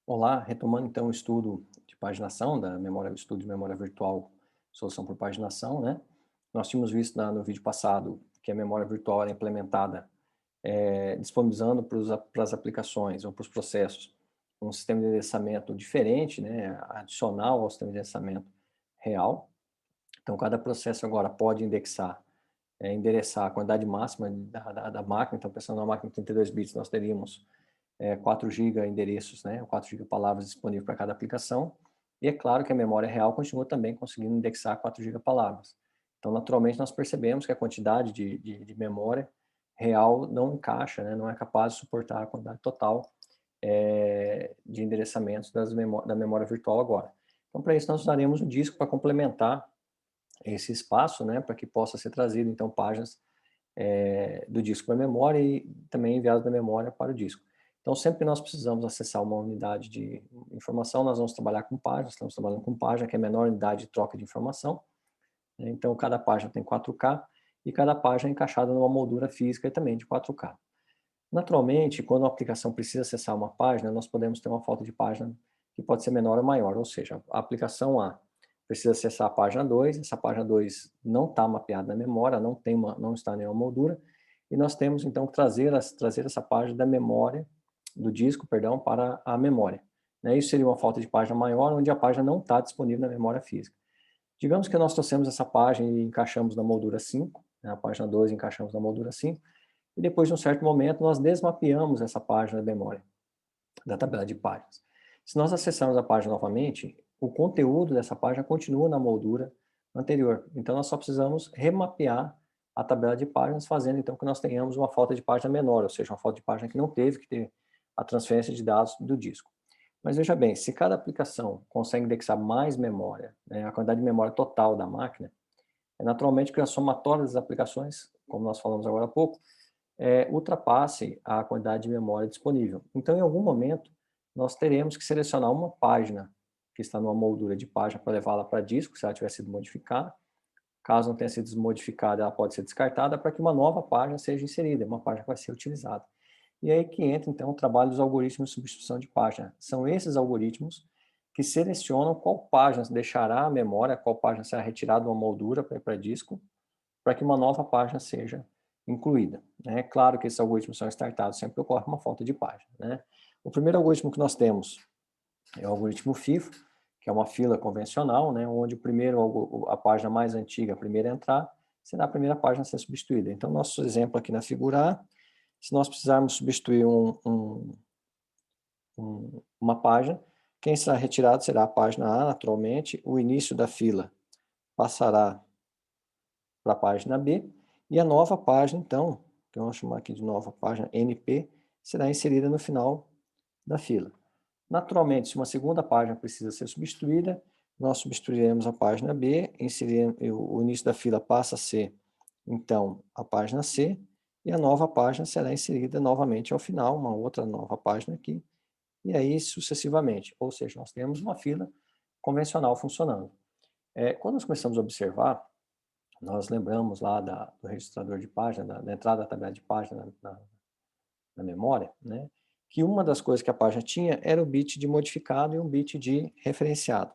Olá, retomando então o estudo de paginação da memória, o estudo de memória virtual, solução por paginação, né? Nós tínhamos visto no vídeo passado que a memória virtual era implementada disponibilizando para as aplicações ou para os processos um sistema de endereçamento diferente, né, adicional ao sistema de endereçamento real. Então, cada processo agora pode endereçar a quantidade máxima da máquina. Então, pensando na máquina de 32 bits, nós teríamos 4 GB endereços, né, 4 GB palavras disponíveis para cada aplicação, e é claro que a memória real continua também conseguindo indexar 4 GB palavras. Então, naturalmente, nós percebemos que a quantidade de memória real não encaixa, né, não é capaz de suportar a quantidade total de endereçamentos da memória virtual agora. Então, para isso, nós usaremos o disco para complementar esse espaço, né, para que possa ser trazido, então, páginas do disco para a memória e também enviado da memória para o disco. Então, sempre que nós precisamos acessar uma unidade de informação, nós vamos trabalhar com páginas, estamos trabalhando com página, que é a menor unidade de troca de informação, né? Então, cada página tem 4K e cada página é encaixada numa moldura física também de 4K. Naturalmente, quando a aplicação precisa acessar uma página, nós podemos ter uma falta de página que pode ser menor ou maior, ou seja, a aplicação A precisa acessar a página 2, essa página 2 não está mapeada na memória, não está em nenhuma moldura, e nós temos então que trazer essa página da memória, do disco, perdão, para a memória, né? Isso seria uma falta de página maior, onde a página não está disponível na memória física. Digamos que nós trouxemos essa página e encaixamos na moldura 5, né, a página 2 encaixamos na moldura 5, e depois de um certo momento nós desmapeamos essa página da memória, da tabela de páginas. Se nós acessarmos a página novamente, o conteúdo dessa página continua na moldura anterior. Então nós só precisamos remapear a tabela de páginas, fazendo então que nós tenhamos uma falta de página menor, ou seja, uma falta de página que não teve que ter a transferência de dados do disco. Mas veja bem, se cada aplicação consegue indexar mais memória, né, a quantidade de memória total da máquina, é naturalmente que a somatória das aplicações, como nós falamos agora há pouco, ultrapasse a quantidade de memória disponível. Então, em algum momento, nós teremos que selecionar uma página que está numa moldura de página para levá-la para disco, se ela tiver sido modificada. Caso não tenha sido modificada, ela pode ser descartada para que uma nova página seja inserida, uma página que vai ser utilizada. E aí que entra, então, o trabalho dos algoritmos de substituição de página. São esses algoritmos que selecionam qual página deixará a memória, qual página será retirada de uma moldura para ir para disco, para que uma nova página seja incluída, né? Claro que esses algoritmos são startados sempre que ocorre uma falta de página, né? O primeiro algoritmo que nós temos é o algoritmo FIFO, que é uma fila convencional, né, onde a página mais antiga, a primeira a entrar, será a primeira página a ser substituída. Então, nosso exemplo aqui na figura A, se nós precisarmos substituir uma página, quem será retirado será a página A, naturalmente, o início da fila passará para a página B, e a nova página, então, que vamos chamar aqui de nova página NP, será inserida no final da fila. Naturalmente, se uma segunda página precisa ser substituída, nós substituiremos a página B, o início da fila passa a ser, então, a página C, e a nova página será inserida novamente ao final, uma outra nova página aqui, e aí sucessivamente. Ou seja, nós temos uma fila convencional funcionando. Quando nós começamos a observar, nós lembramos lá do registrador de página, da entrada da tabela de página na memória, né, que uma das coisas que a página tinha era o bit de modificado e um bit de referenciado.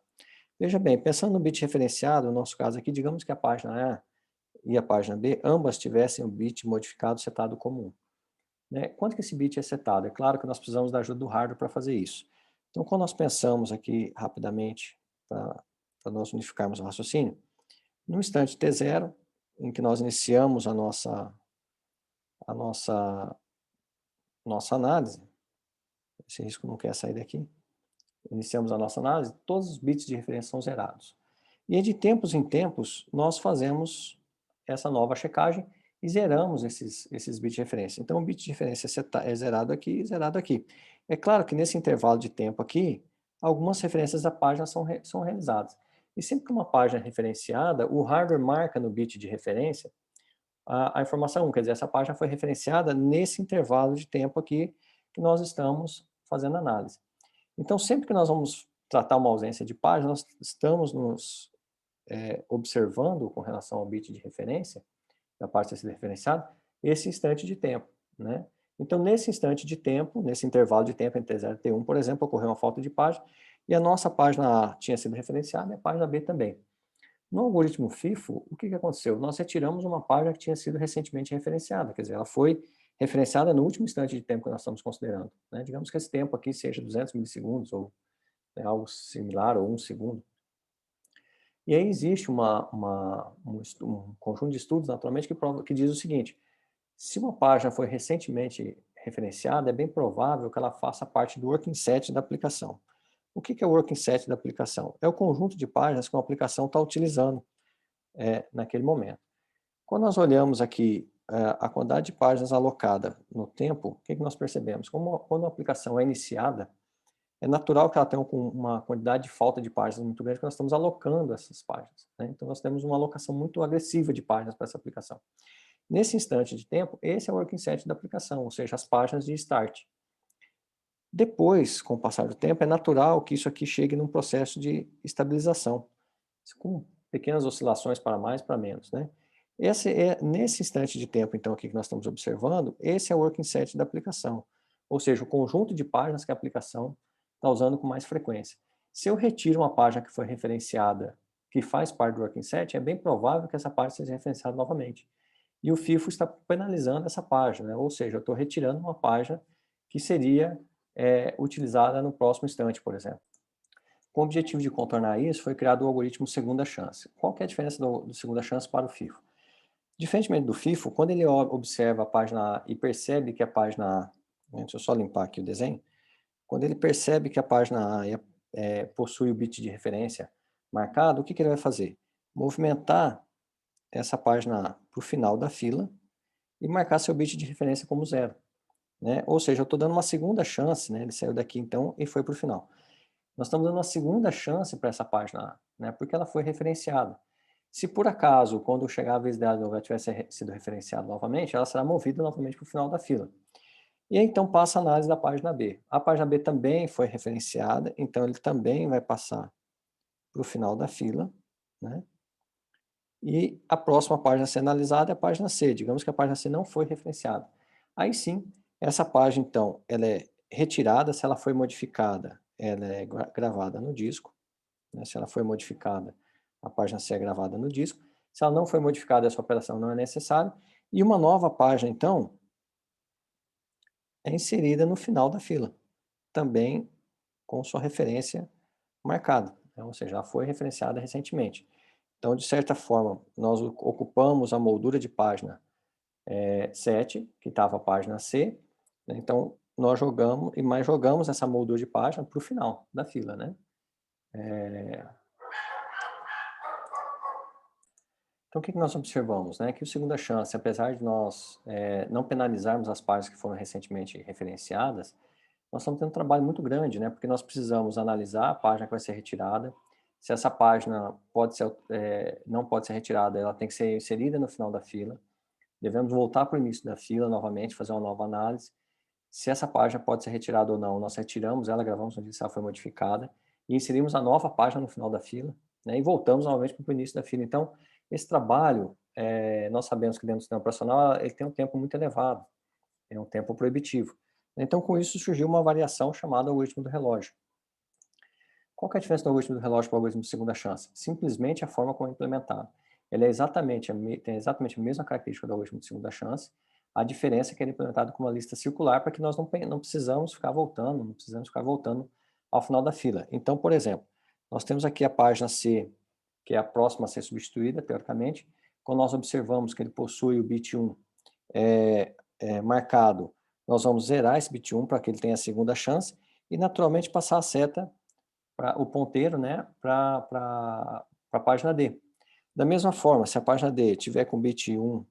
Veja bem, pensando no bit referenciado, no nosso caso aqui, digamos que a página A e a página B, ambas tivessem o bit modificado setado como 1. Né? Quanto que esse bit é setado? É claro que nós precisamos da ajuda do hardware para fazer isso. Então, quando nós pensamos aqui rapidamente, para nós unificarmos o raciocínio, no instante t0, em que nós iniciamos a nossa análise, esse risco não quer sair daqui, iniciamos a nossa análise, todos os bits de referência são zerados. E de tempos em tempos, nós fazemos essa nova checagem e zeramos esses bits de referência. Então, o bit de referência é zerado aqui e zerado aqui. É claro que nesse intervalo de tempo aqui, algumas referências da página são realizadas. E sempre que uma página é referenciada, o hardware marca no bit de referência a informação 1, quer dizer, essa página foi referenciada nesse intervalo de tempo aqui que nós estamos fazendo análise. Então, sempre que nós vamos tratar uma ausência de página, nós estamos nos observando com relação ao bit de referência, da parte a ser referenciada, esse instante de tempo, né? Então, nesse instante de tempo, nesse intervalo de tempo entre T0 e T1, por exemplo, ocorreu uma falta de página, e a nossa página A tinha sido referenciada e a página B também. No algoritmo FIFO, o que aconteceu? Nós retiramos uma página que tinha sido recentemente referenciada, quer dizer, ela foi referenciada no último instante de tempo que nós estamos considerando, né? Digamos que esse tempo aqui seja 200 milissegundos, ou algo similar, ou 1 segundo. E aí existe um conjunto de estudos, naturalmente, que diz o seguinte: se uma página foi recentemente referenciada, é bem provável que ela faça parte do working set da aplicação. O que é o working set da aplicação? É o conjunto de páginas que uma aplicação está utilizando naquele momento. Quando nós olhamos aqui a quantidade de páginas alocada no tempo, o que nós percebemos? Quando uma aplicação é iniciada, é natural que ela tenha uma quantidade de falta de páginas muito grande, porque nós estamos alocando essas páginas, né? Então, nós temos uma alocação muito agressiva de páginas para essa aplicação. Nesse instante de tempo, esse é o working set da aplicação, ou seja, as páginas de start. Depois, com o passar do tempo, é natural que isso aqui chegue num processo de estabilização, com pequenas oscilações para mais, para menos, né? Nesse instante de tempo, então, aqui que nós estamos observando, esse é o working set da aplicação, ou seja, o conjunto de páginas que a aplicação está usando com mais frequência. Se eu retiro uma página que foi referenciada, que faz parte do working set, é bem provável que essa página seja referenciada novamente. E o FIFO está penalizando essa página, né? Ou seja, eu estou retirando uma página que seria utilizada no próximo instante, por exemplo. Com o objetivo de contornar isso, foi criado o algoritmo segunda chance. Qual que é a diferença do segunda chance para o FIFO? Diferentemente do FIFO, quando ele observa a página A e percebe que a página A, né, deixa eu só limpar aqui o desenho, quando ele percebe que a página A possui o bit de referência marcado, o que ele vai fazer? Movimentar essa página A para o final da fila e marcar seu bit de referência como 0. Né? Ou seja, eu estou dando uma segunda chance, né? Ele saiu daqui então e foi para o final. Nós estamos dando uma segunda chance para essa página A, né? Porque ela foi referenciada. Se por acaso, quando chegar a vez dela, ela tivesse sido referenciada novamente, ela será movida novamente para o final da fila. E aí, então passa a análise da página B. A página B também foi referenciada, então ele também vai passar para o final da fila, né? E a próxima página a ser analisada é a página C. Digamos que a página C não foi referenciada. Aí sim, essa página, então, ela é retirada, se ela foi modificada, ela é gravada no disco, né? Se ela foi modificada, a página C é gravada no disco. Se ela não foi modificada, essa operação não é necessária. E uma nova página, então, é inserida no final da fila, também com sua referência marcada, né? Ou seja, ela foi referenciada recentemente. Então, de certa forma, nós ocupamos a moldura de página 7, que estava a página C, né? Então, nós jogamos essa moldura de página para o final da fila, né? Então, o que nós observamos? Né? Que o segunda chance, apesar de nós não penalizarmos as páginas que foram recentemente referenciadas, nós estamos tendo um trabalho muito grande, né? Porque nós precisamos analisar a página que vai ser retirada. Se essa página não pode ser retirada, ela tem que ser inserida no final da fila. Devemos voltar para o início da fila novamente, fazer uma nova análise. Se essa página pode ser retirada ou não, nós retiramos ela, gravamos onde ela foi modificada e inserimos a nova página no final da fila, né? E voltamos novamente para o início da fila. Então, esse trabalho, nós sabemos que dentro do sistema operacional, ele tem um tempo muito elevado, é um tempo proibitivo. Então, com isso, surgiu uma variação chamada algoritmo do relógio. Qual que é a diferença do algoritmo do relógio para o algoritmo de segunda chance? Simplesmente a forma como é implementado. Ele tem exatamente a mesma característica do algoritmo de segunda chance, a diferença é que ele é implementado com uma lista circular para que nós não precisamos ficar voltando ao final da fila. Então, por exemplo, nós temos aqui a página C, que é a próxima a ser substituída, teoricamente. Quando nós observamos que ele possui o bit 1 marcado, nós vamos zerar esse bit 1 para que ele tenha a segunda chance e, naturalmente, passar a seta, o ponteiro, né, para a página D. Da mesma forma, se a página D tiver com bit 1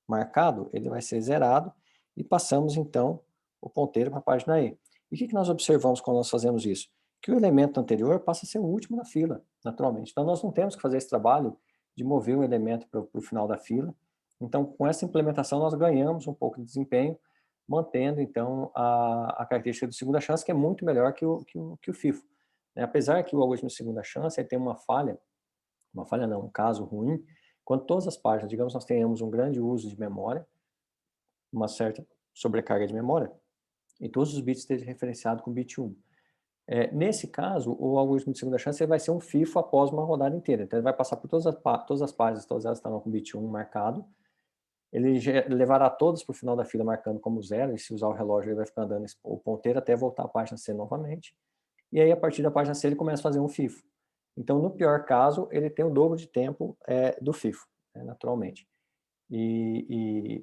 marcado, ele vai ser zerado e passamos, então, o ponteiro para a página E. E o que nós observamos quando nós fazemos isso? Que o elemento anterior passa a ser o último na fila, naturalmente. Então, nós não temos que fazer esse trabalho de mover o elemento para o final da fila. Então, com essa implementação, nós ganhamos um pouco de desempenho, mantendo, então, a característica do segunda chance, que é muito melhor que o FIFO. Apesar que o algoritmo de segunda chance ele tem uma falha não, um caso ruim, quando todas as páginas, digamos, nós tenhamos um grande uso de memória, uma certa sobrecarga de memória e todos os bits estejam referenciados com bit 1. Nesse caso, o algoritmo de segunda chance ele vai ser um FIFO após uma rodada inteira. Então, ele vai passar por todas as páginas, todas elas estão com bit 1 marcado. Ele levará todas para o final da fila marcando como 0, e se usar o relógio, ele vai ficar andando o ponteiro até voltar à página C novamente. E aí, a partir da página C, ele começa a fazer um FIFO. Então, no pior caso, ele tem o dobro de tempo do FIFO, naturalmente.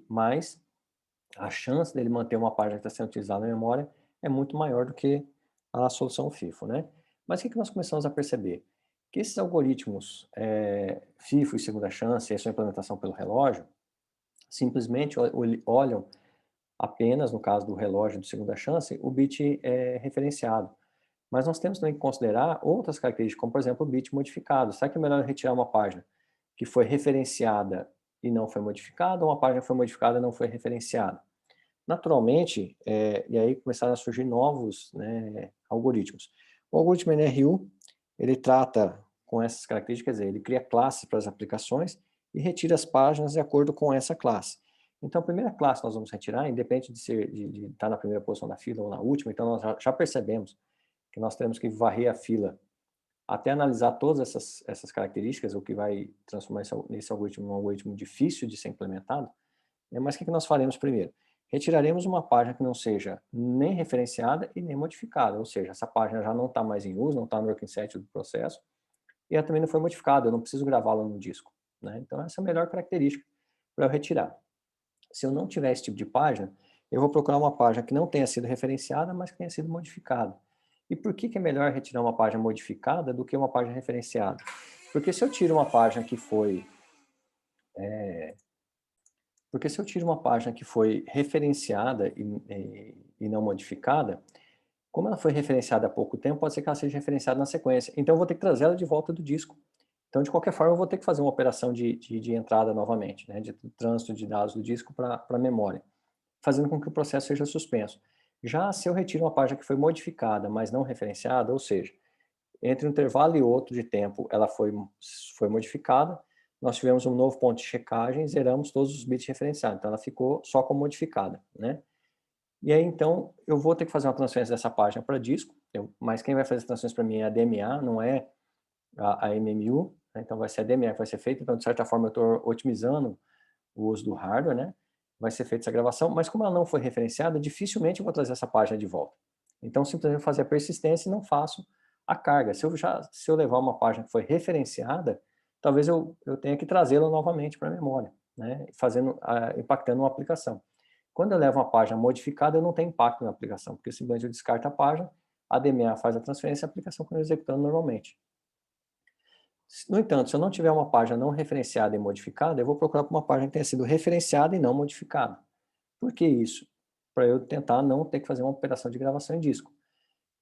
Mas a chance dele manter uma página que está sendo utilizada na memória é muito maior do que a solução FIFO, né? Mas o que nós começamos a perceber? Que esses algoritmos FIFO e segunda chance, e a sua implementação pelo relógio, simplesmente olham apenas, no caso do relógio de segunda chance, o bit referenciado. Mas nós temos também que considerar outras características, como por exemplo o bit modificado. Será que é melhor retirar uma página que foi referenciada e não foi modificada, ou uma página que foi modificada e não foi referenciada? Naturalmente, e aí começaram a surgir novos, né, algoritmos. O algoritmo NRU, ele trata com essas características, quer dizer, ele cria classes para as aplicações e retira as páginas de acordo com essa classe. Então, a primeira classe que nós vamos retirar, independente de estar na primeira posição da fila ou na última, então nós já percebemos que nós temos que varrer a fila até analisar todas essas características, o que vai transformar esse algoritmo num algoritmo difícil de ser implementado. Mas o que nós faremos primeiro? Retiraremos uma página que não seja nem referenciada e nem modificada, ou seja, essa página já não está mais em uso, não está no working set do processo, e ela também não foi modificada, eu não preciso gravá-la no disco, né? Então essa é a melhor característica para eu retirar. Se eu não tiver esse tipo de página, eu vou procurar uma página que não tenha sido referenciada, mas que tenha sido modificada. E por que é melhor retirar uma página modificada do que uma página referenciada? Porque se eu tiro uma página que foi referenciada e não modificada, como ela foi referenciada há pouco tempo, pode ser que ela seja referenciada na sequência. Então, eu vou ter que trazer ela de volta do disco. Então, de qualquer forma, eu vou ter que fazer uma operação de entrada novamente, né, de trânsito de dados do disco para a memória, fazendo com que o processo seja suspenso. Já se eu retiro uma página que foi modificada, mas não referenciada, ou seja, entre um intervalo e outro de tempo, ela foi modificada, nós tivemos um novo ponto de checagem, zeramos todos os bits referenciados, então ela ficou só como modificada, né? E aí, então, eu vou ter que fazer uma transferência dessa página para disco, mas quem vai fazer essa transferência para mim é a DMA, não é a MMU, né? Então vai ser a DMA que vai ser feita, então de certa forma eu estou otimizando o uso do hardware, né? Vai ser feita essa gravação, mas como ela não foi referenciada, dificilmente eu vou trazer essa página de volta. Então, simplesmente eu fazer a persistência e não faço a carga. Se eu levar uma página que foi referenciada, talvez eu tenha que trazê-la novamente para a memória, né? Impactando uma aplicação. Quando eu levo uma página modificada, eu não tenho impacto na aplicação, porque simplesmente eu descarto a página, a DMA faz a transferência e a aplicação continua executando normalmente. No entanto, se eu não tiver uma página não referenciada e modificada, eu vou procurar por uma página que tenha sido referenciada e não modificada. Por que isso? Para eu tentar não ter que fazer uma operação de gravação em disco.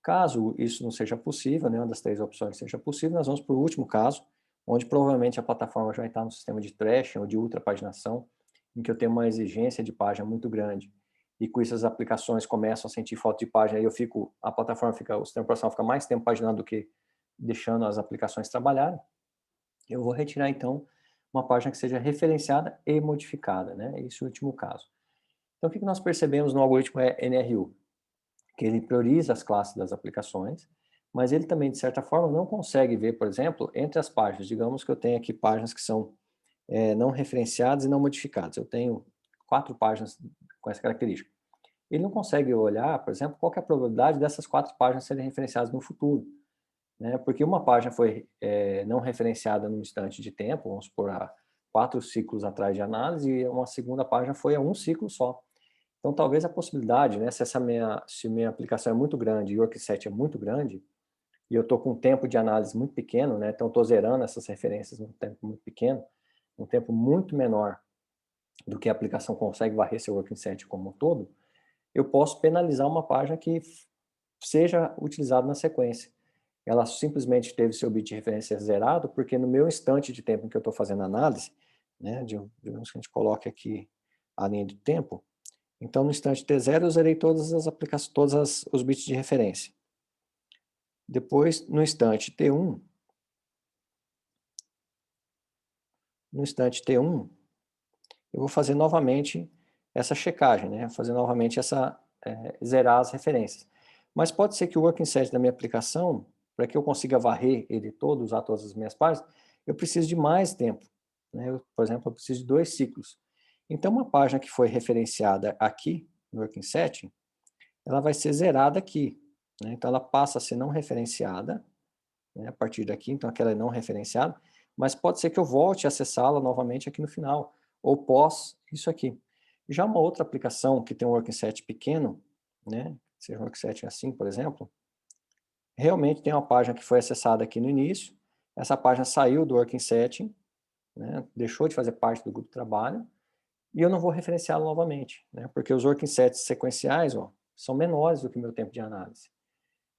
Caso isso não seja possível, nenhuma das três opções seja possível, nós vamos para o último caso, onde provavelmente a plataforma já vai estar no sistema de trashing ou de ultrapaginação, em que eu tenho uma exigência de página muito grande. E com isso as aplicações começam a sentir falta de página, e o sistema operacional fica mais tempo paginando do que deixando as aplicações trabalharem. Eu vou retirar, então, uma página que seja referenciada e modificada, né? Esse é o último caso. Então, o que nós percebemos no algoritmo NRU? Que ele prioriza as classes das aplicações, mas ele também, de certa forma, não consegue ver, por exemplo, entre as páginas. Digamos que eu tenho aqui páginas que são não referenciadas e não modificadas. Eu tenho 4 páginas com essa característica. Ele não consegue olhar, por exemplo, qual é a probabilidade dessas 4 páginas serem referenciadas no futuro, né? Porque uma página foi não referenciada num instante de tempo, vamos supor, há 4 ciclos atrás de análise, e uma segunda página foi a um ciclo só. Então, talvez a possibilidade, né, se minha aplicação é muito grande e o workset é muito grande, e eu estou com um tempo de análise muito pequeno, né, então estou zerando essas referências num tempo muito pequeno, um tempo muito menor do que a aplicação consegue varrer seu workset como um todo, eu posso penalizar uma página que seja utilizada na sequência. Ela simplesmente teve seu bit de referência zerado, porque no meu instante de tempo em que eu estou fazendo a análise, né, digamos que a gente coloque aqui a linha de tempo, então, no instante T0, eu zerei todas as aplicações, os bits de referência. Depois, no instante T1, eu vou fazer novamente essa checagem, né? Fazer novamente zerar as referências. Mas pode ser que o working set da minha aplicação, para que eu consiga varrer ele todo, usar todas as minhas páginas, eu preciso de mais tempo, né? Por exemplo, eu preciso de 2 ciclos. Então, uma página que foi referenciada aqui, no working set, ela vai ser zerada aqui, né? Então, ela passa a ser não referenciada, né, a partir daqui, então aquela é não referenciada, mas pode ser que eu volte a acessá-la novamente aqui no final, ou pós isso aqui. Já uma outra aplicação que tem um working set pequeno, né, seja um working set assim, por exemplo, realmente tem uma página que foi acessada aqui no início, essa página saiu do working setting, né, deixou de fazer parte do grupo de trabalho, e eu não vou referenciá-la novamente, né, porque os working sets sequenciais, ó, são menores do que o meu tempo de análise.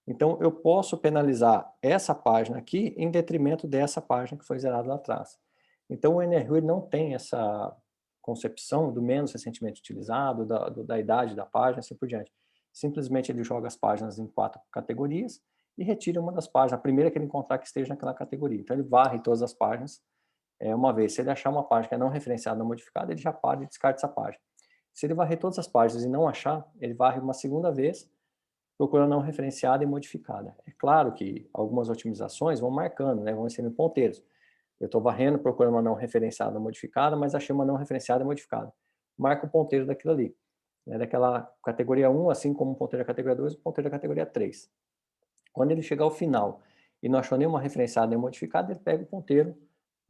Então, eu posso penalizar essa página aqui em detrimento dessa página que foi zerada lá atrás. Então, o NRU não tem essa concepção do menos recentemente utilizado, da idade da página, assim por diante. Simplesmente ele joga as páginas em 4 categorias e retira uma das páginas, a primeira que ele encontrar que esteja naquela categoria. Então, ele varre todas as páginas uma vez. Se ele achar uma página que é não referenciada, não modificada, ele já para e descarta essa página. Se ele varrer todas as páginas e não achar, ele varre uma segunda vez, procurando não referenciada e modificada. É claro que algumas otimizações vão marcando, né, vão sendo ponteiros. Eu estou varrendo, procurando uma não referenciada modificada, mas achei uma não referenciada e modificada. Marca o ponteiro daquilo ali, né, daquela categoria 1, assim como o ponteiro da categoria 2, o ponteiro da categoria 3. Quando ele chegar ao final e não achou nenhuma referenciada nem modificada, ele pega o ponteiro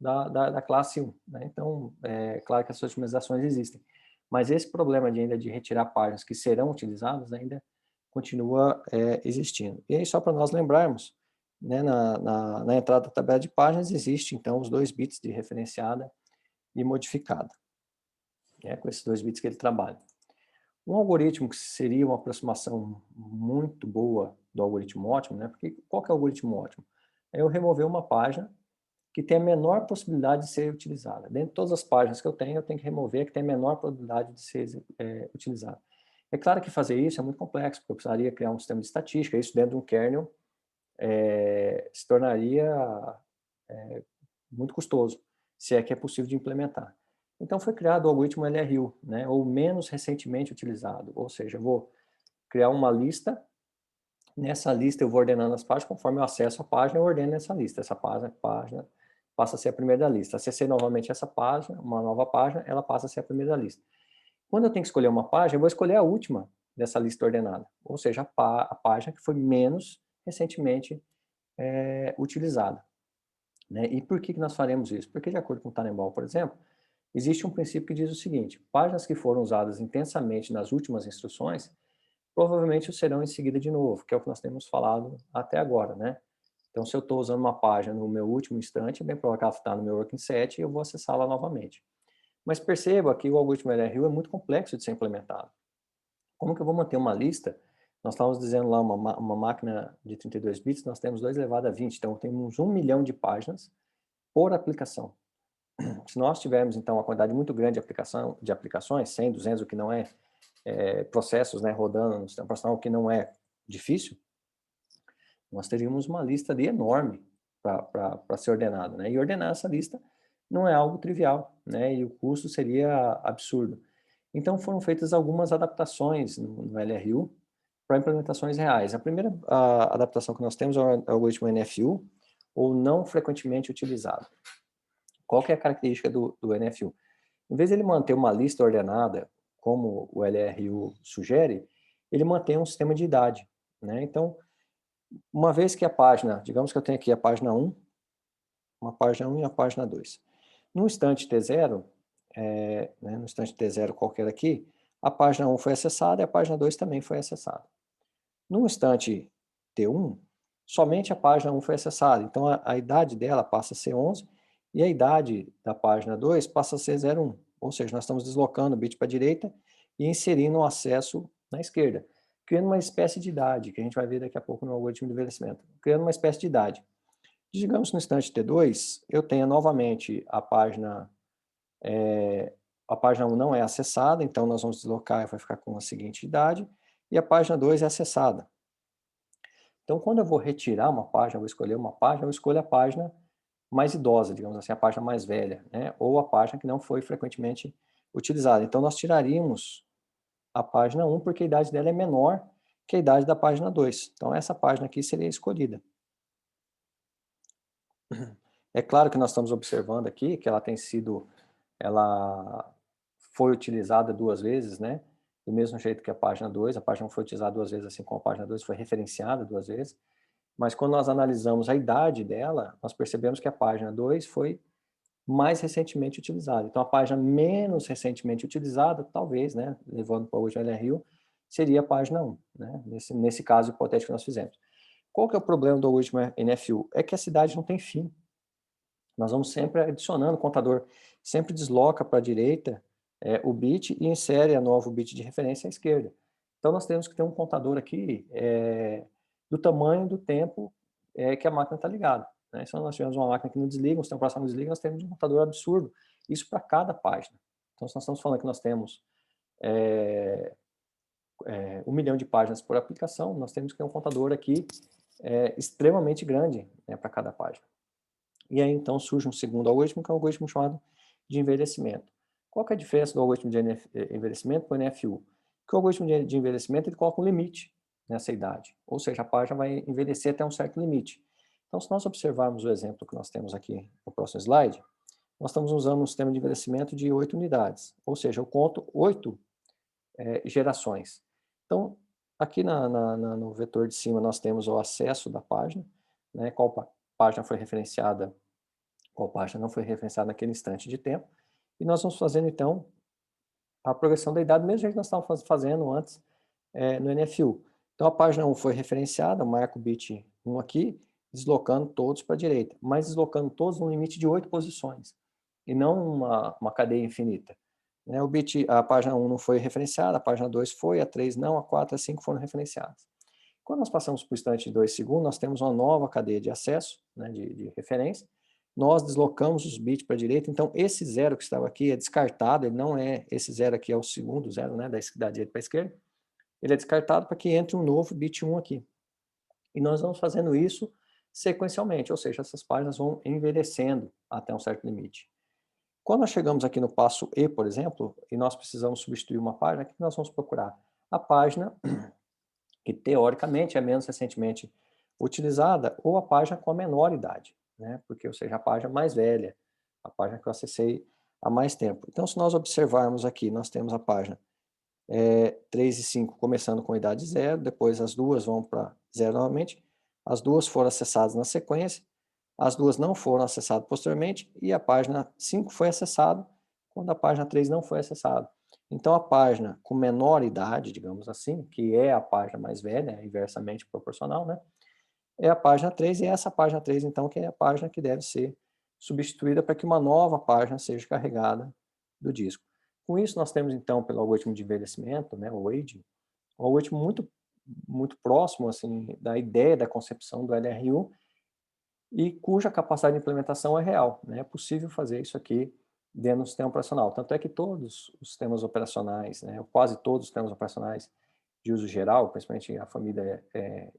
da classe 1. Né? Então, é claro que essas otimizações existem. Mas esse problema ainda de retirar páginas que serão utilizadas ainda continua existindo. E aí, só para nós lembrarmos, né, na entrada da tabela de páginas existe, então, os 2 bits de referenciada e modificada, né, com esses 2 bits que ele trabalha. Um algoritmo que seria uma aproximação muito boa do algoritmo ótimo, né, porque qual que é o algoritmo ótimo? É eu remover uma página que tem a menor possibilidade de ser utilizada. Dentro de todas as páginas que eu tenho que remover a que tem a menor probabilidade de ser utilizada. É claro que fazer isso é muito complexo, porque eu precisaria criar um sistema de estatística, isso dentro de um kernel se tornaria muito custoso, se é que é possível de implementar. Então foi criado o algoritmo LRU, né, ou menos recentemente utilizado, ou seja, eu vou criar uma lista, nessa lista eu vou ordenando as páginas, conforme eu acesso a página, eu ordeno essa lista, essa página passa a ser a primeira da lista. Acessei novamente essa página, uma nova página, ela passa a ser a primeira da lista. Quando eu tenho que escolher uma página, eu vou escolher a última dessa lista ordenada, ou seja, a página que foi menos recentemente utilizada. Né? E por que nós faremos isso? Porque, de acordo com o Tannenbaum, por exemplo, existe um princípio que diz o seguinte: páginas que foram usadas intensamente nas últimas instruções, provavelmente o serão em seguida de novo, que é o que nós temos falado até agora, né? Então, se eu estou usando uma página no meu último instante, é bem provável que ela está no meu working set e eu vou acessá-la novamente. Mas perceba que o algoritmo LRU é muito complexo de ser implementado. Como que eu vou manter uma lista? Nós estávamos dizendo lá uma máquina de 32 bits, nós temos 2 elevado a 20, então temos 1 milhão de páginas por aplicação. Se nós tivermos, então, uma quantidade muito grande de aplicações, 100, 200, o que não processos, né, rodando no sistema operacional, o que não é difícil, nós teríamos uma lista enorme para ser ordenada. Né? E ordenar essa lista não é algo trivial, né? E o custo seria absurdo. Então, foram feitas algumas adaptações no LRU para implementações reais. A primeira adaptação que nós temos é o algoritmo NFU, ou não frequentemente utilizado. Qual que é a característica do NFU? Em vez de ele manter uma lista ordenada, como o LRU sugere, ele mantém um sistema de idade. Né? Então, uma vez que a página, digamos que eu tenho aqui a página 1, uma página 1 e a página 2. No instante T0, no instante T0 qualquer aqui, a página 1 foi acessada e a página 2 também foi acessada. No instante T1, somente a página 1 foi acessada, então a idade dela passa a ser 11 e a idade da página 2 passa a ser 01, ou seja, nós estamos deslocando o bit para a direita e inserindo o acesso na esquerda, criando uma espécie de idade, que a gente vai ver daqui a pouco no algoritmo de envelhecimento, criando uma espécie de idade. Digamos que no instante T2, eu tenha novamente a página 1 não é acessada, então nós vamos deslocar e vai ficar com a seguinte idade, e a página 2 é acessada. Então, quando eu vou retirar uma página, vou escolher uma página, eu escolho a página mais idosa, digamos assim, a página mais velha, né? Ou a página que não foi frequentemente utilizada. Então, nós tiraríamos a página 1, porque a idade dela é menor que a idade da página 2. Então, essa página aqui seria escolhida. É claro que nós estamos observando aqui que ela foi utilizada 2 vezes, né? Do mesmo jeito que a página 2 foi utilizada 2 vezes, assim como a página 2 foi referenciada 2 vezes. Mas quando nós analisamos a idade dela, nós percebemos que a página 2 foi mais recentemente utilizada. Então, a página menos recentemente utilizada, talvez, né, levando para hoje o LRU, seria a página 1, né, nesse caso hipotético que nós fizemos. Qual que é o problema do algoritmo NFU? É que a cidade não tem fim. Nós vamos sempre adicionando, o contador sempre desloca para a direita o bit e insere a novo bit de referência à esquerda. Então, nós temos que ter um contador aqui do tamanho do tempo que a máquina está ligada. Né? Se nós tivermos uma máquina que não desliga, um sistema operacional não desliga, nós temos um contador absurdo. Isso para cada página. Então, se nós estamos falando que nós temos 1 milhão de páginas por aplicação, nós temos que ter um contador aqui extremamente grande, né, para cada página. E aí, então, surge um segundo algoritmo, que é um algoritmo chamado de envelhecimento. Qual que é a diferença do algoritmo de envelhecimento para o NFU? Que o algoritmo de envelhecimento ele coloca um limite nessa idade, ou seja, a página vai envelhecer até um certo limite. Então, se nós observarmos o exemplo que nós temos aqui no próximo slide, nós estamos usando um sistema de envelhecimento de 8 unidades, ou seja, eu conto 8 gerações. Então, aqui no vetor de cima nós temos o acesso da página, né, qual página foi referenciada, qual página não foi referenciada naquele instante de tempo, e nós vamos fazendo então a progressão da idade, do mesmo jeito que nós estávamos fazendo antes no NFU. Então a página 1 foi referenciada, marco o bit 1 aqui, deslocando todos para a direita, mas deslocando todos no limite de 8 posições, e não uma cadeia infinita. Né, a página 1 não foi referenciada, a página 2 foi, a 3 não, a 4 e a 5 foram referenciadas. Quando nós passamos para o instante de 2 segundos, nós temos uma nova cadeia de acesso, né, de referência. Nós deslocamos os bits para a direita, então esse zero que estava aqui é descartado, ele não é, esse zero aqui é o segundo zero, né, da direita para a esquerda, ele é descartado para que entre um novo bit 1 aqui. E nós vamos fazendo isso sequencialmente, ou seja, essas páginas vão envelhecendo até um certo limite. Quando nós chegamos aqui no passo E, por exemplo, e nós precisamos substituir uma página, o que nós vamos procurar? A página que teoricamente é menos recentemente utilizada, ou a página com a menor idade, né? Porque, ou seja, a página mais velha, a página que eu acessei há mais tempo. Então, se nós observarmos aqui, nós temos a página 3 e 5 começando com idade 0, depois as duas vão para 0 novamente, as duas foram acessadas na sequência, as duas não foram acessadas posteriormente, e a página 5 foi acessada quando a página 3 não foi acessada. Então, a página com menor idade, digamos assim, que é a página mais velha, inversamente proporcional, né? É a página 3, e essa página 3, então, que é a página que deve ser substituída para que uma nova página seja carregada do disco. Com isso, nós temos, então, pelo algoritmo de envelhecimento, né, o aging, um algoritmo muito próximo assim, da ideia da concepção do LRU, e cuja capacidade de implementação é real. Né? É possível fazer isso aqui dentro do sistema operacional. Tanto é que todos os sistemas operacionais, né, quase todos os sistemas operacionais de uso geral, principalmente a família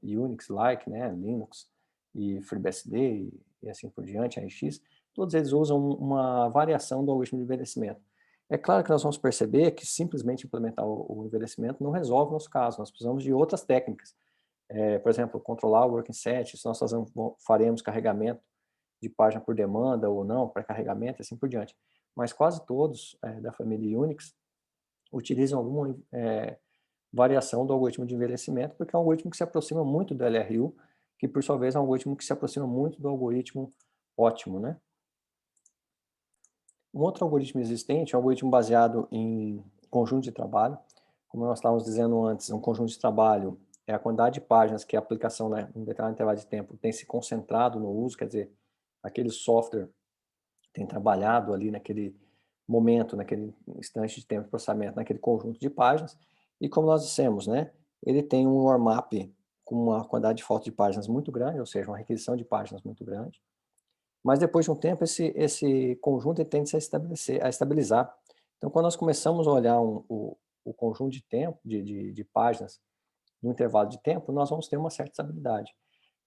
Unix-like, né, Linux e FreeBSD e assim por diante, AIX, todos eles usam uma variação do algoritmo de envelhecimento. É claro que nós vamos perceber que simplesmente implementar o envelhecimento não resolve o nosso caso, nós precisamos de outras técnicas. Por exemplo, controlar o working set, se nós faremos carregamento de página por demanda ou não, para carregamento e assim por diante. Mas quase todos da família Unix utilizam alguma variação do algoritmo de envelhecimento, porque é um algoritmo que se aproxima muito do LRU, que por sua vez é um algoritmo que se aproxima muito do algoritmo ótimo, né? Um outro algoritmo existente é um algoritmo baseado em conjunto de trabalho. Como nós estávamos dizendo antes, um conjunto de trabalho é a quantidade de páginas que a aplicação, né, em um determinado intervalo de tempo, tem se concentrado no uso, quer dizer, aquele software tem trabalhado ali naquele momento, naquele instante de tempo de processamento, naquele conjunto de páginas, e como nós dissemos, né, ele tem um warm-up com uma quantidade de falta de páginas muito grande, ou seja, uma requisição de páginas muito grande, mas depois de um tempo esse conjunto ele tende a estabilizar. Então, quando nós começamos a olhar o conjunto de tempo, de páginas, no intervalo de tempo, nós vamos ter uma certa estabilidade.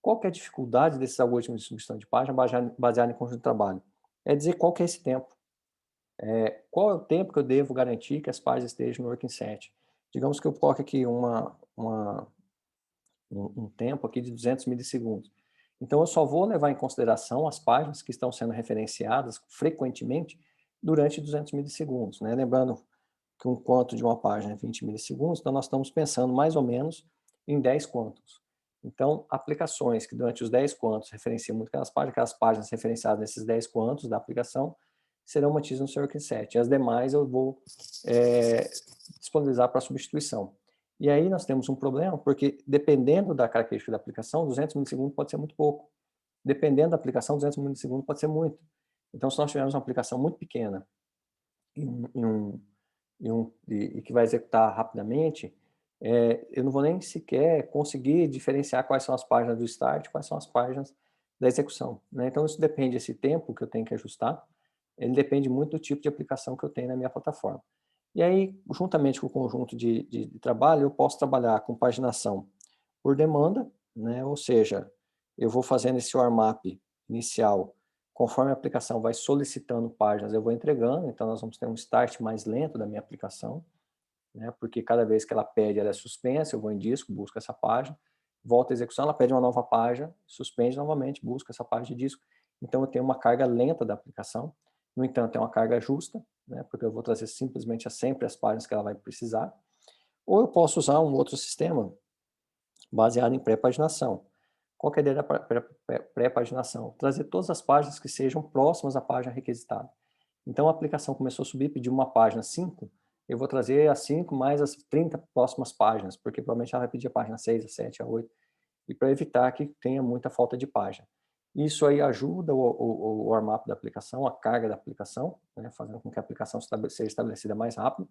Qual que é a dificuldade desses algoritmos de substituição de página baseado em conjunto de trabalho? É dizer qual que é esse tempo. Qual é o tempo que eu devo garantir que as páginas estejam no working set? Digamos que eu coloque aqui um tempo aqui de 200 milissegundos. Então, eu só vou levar em consideração as páginas que estão sendo referenciadas frequentemente durante 200 milissegundos, né? Lembrando que um quanto de uma página é 20 milissegundos, então nós estamos pensando mais ou menos em 10 quantos. Então, aplicações que durante os 10 quantos referenciam muito aquelas páginas referenciadas nesses 10 quantos da aplicação, serão mantidas no seu working set. As demais eu vou disponibilizar para substituição. E aí nós temos um problema, porque dependendo da característica da aplicação, 200 milissegundos pode ser muito pouco. Dependendo da aplicação, 200 milissegundos pode ser muito. Então, se nós tivermos uma aplicação muito pequena e que vai executar rapidamente, eu não vou nem sequer conseguir diferenciar quais são as páginas do start, quais são as páginas da execução, né? Então, isso depende, esse tempo que eu tenho que ajustar, ele depende muito do tipo de aplicação que eu tenho na minha plataforma. E aí, juntamente com o conjunto de trabalho, eu posso trabalhar com paginação por demanda, né? Ou seja, eu vou fazendo esse warm-up inicial, conforme a aplicação vai solicitando páginas, eu vou entregando, então nós vamos ter um start mais lento da minha aplicação, né? Porque cada vez que ela pede, ela é suspensa, eu vou em disco, busco essa página, volta à execução, ela pede uma nova página, suspende novamente, busca essa página de disco, então eu tenho uma carga lenta da aplicação, no entanto, é uma carga justa, né? Porque eu vou trazer simplesmente sempre as páginas que ela vai precisar, ou eu posso usar um outro sistema baseado em pré-paginação. Qual que é a ideia da pré-paginação? Trazer todas as páginas que sejam próximas à página requisitada. Então, a aplicação começou a subir, pediu uma página 5, eu vou trazer as 5 mais as 30 próximas páginas, porque provavelmente ela vai pedir a página 6, a 7, a 8, e para evitar que tenha muita falta de página. Isso aí ajuda o warm-up da aplicação, a carga da aplicação, né, fazendo com que a aplicação seja estabelecida mais rápido.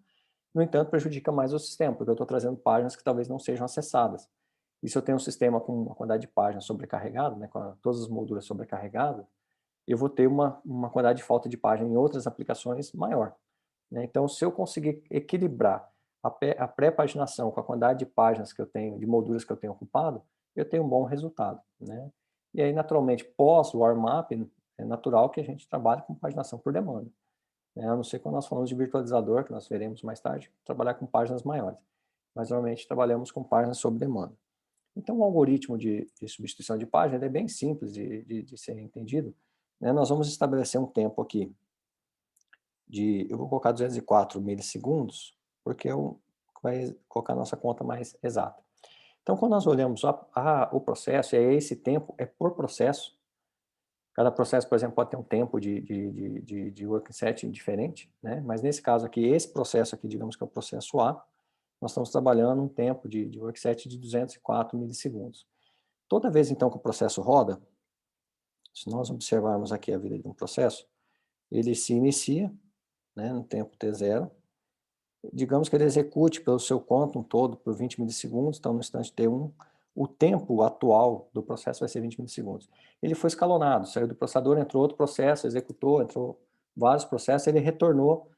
No entanto, prejudica mais o sistema, porque eu estou trazendo páginas que talvez não sejam acessadas. E se eu tenho um sistema com uma quantidade de páginas sobrecarregado, né, com todas as molduras sobrecarregadas, eu vou ter uma quantidade de falta de página em outras aplicações maior, né? Então, se eu conseguir equilibrar a pré-paginação com a quantidade de páginas que eu tenho, de molduras que eu tenho ocupado, eu tenho um bom resultado, né? E aí, naturalmente, pós o warm-up, é natural que a gente trabalhe com paginação por demanda, né? A não ser quando nós falamos de virtualizador, que nós veremos mais tarde, trabalhar com páginas maiores. Mas, normalmente, trabalhamos com páginas sob demanda. Então, o algoritmo de substituição de página é bem simples de ser entendido, né? Nós vamos estabelecer um tempo aqui eu vou colocar 204 milissegundos, porque vai colocar a nossa conta mais exata. Então, quando nós olhamos o processo, esse tempo é por processo. Cada processo, por exemplo, pode ter um tempo de working set diferente, né? Mas nesse caso aqui, esse processo aqui, digamos que é o processo A, nós estamos trabalhando um tempo de working set de 204 milissegundos. Toda vez, então, que o processo roda, se nós observarmos aqui a vida de um processo, ele se inicia, né, no tempo t0, digamos que ele execute pelo seu quantum todo por 20 milissegundos, então no instante t1, o tempo atual do processo vai ser 20 milissegundos. Ele foi escalonado, saiu do processador, entrou outro processo, executou, entrou vários processos, ele retornou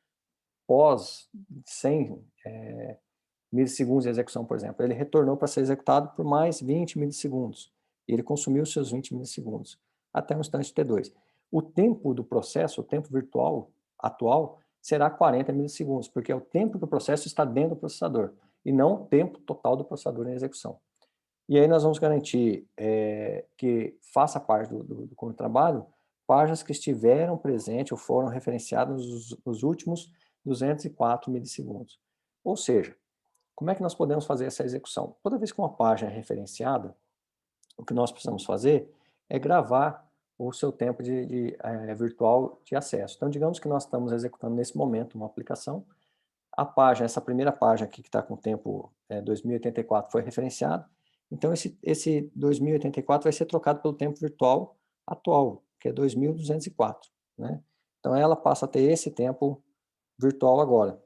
pós 100 milissegundos de execução, por exemplo. Ele retornou para ser executado por mais 20 milissegundos. E ele consumiu seus 20 milissegundos, até o instante T2. O tempo do processo, o tempo virtual atual, será 40 milissegundos, porque é o tempo que o processo está dentro do processador, e não o tempo total do processador em execução. E aí nós vamos garantir que faça parte do trabalho páginas que estiveram presentes ou foram referenciadas nos últimos 204 milissegundos. Ou seja, como é que nós podemos fazer essa execução? Toda vez que uma página é referenciada, o que nós precisamos fazer é gravar o seu tempo virtual de acesso. Então, digamos que nós estamos executando nesse momento uma aplicação, a página, essa primeira página aqui que está com o tempo 2084 foi referenciada, então esse 2084 vai ser trocado pelo tempo virtual atual, que é 2204, né? Então ela passa a ter esse tempo virtual agora.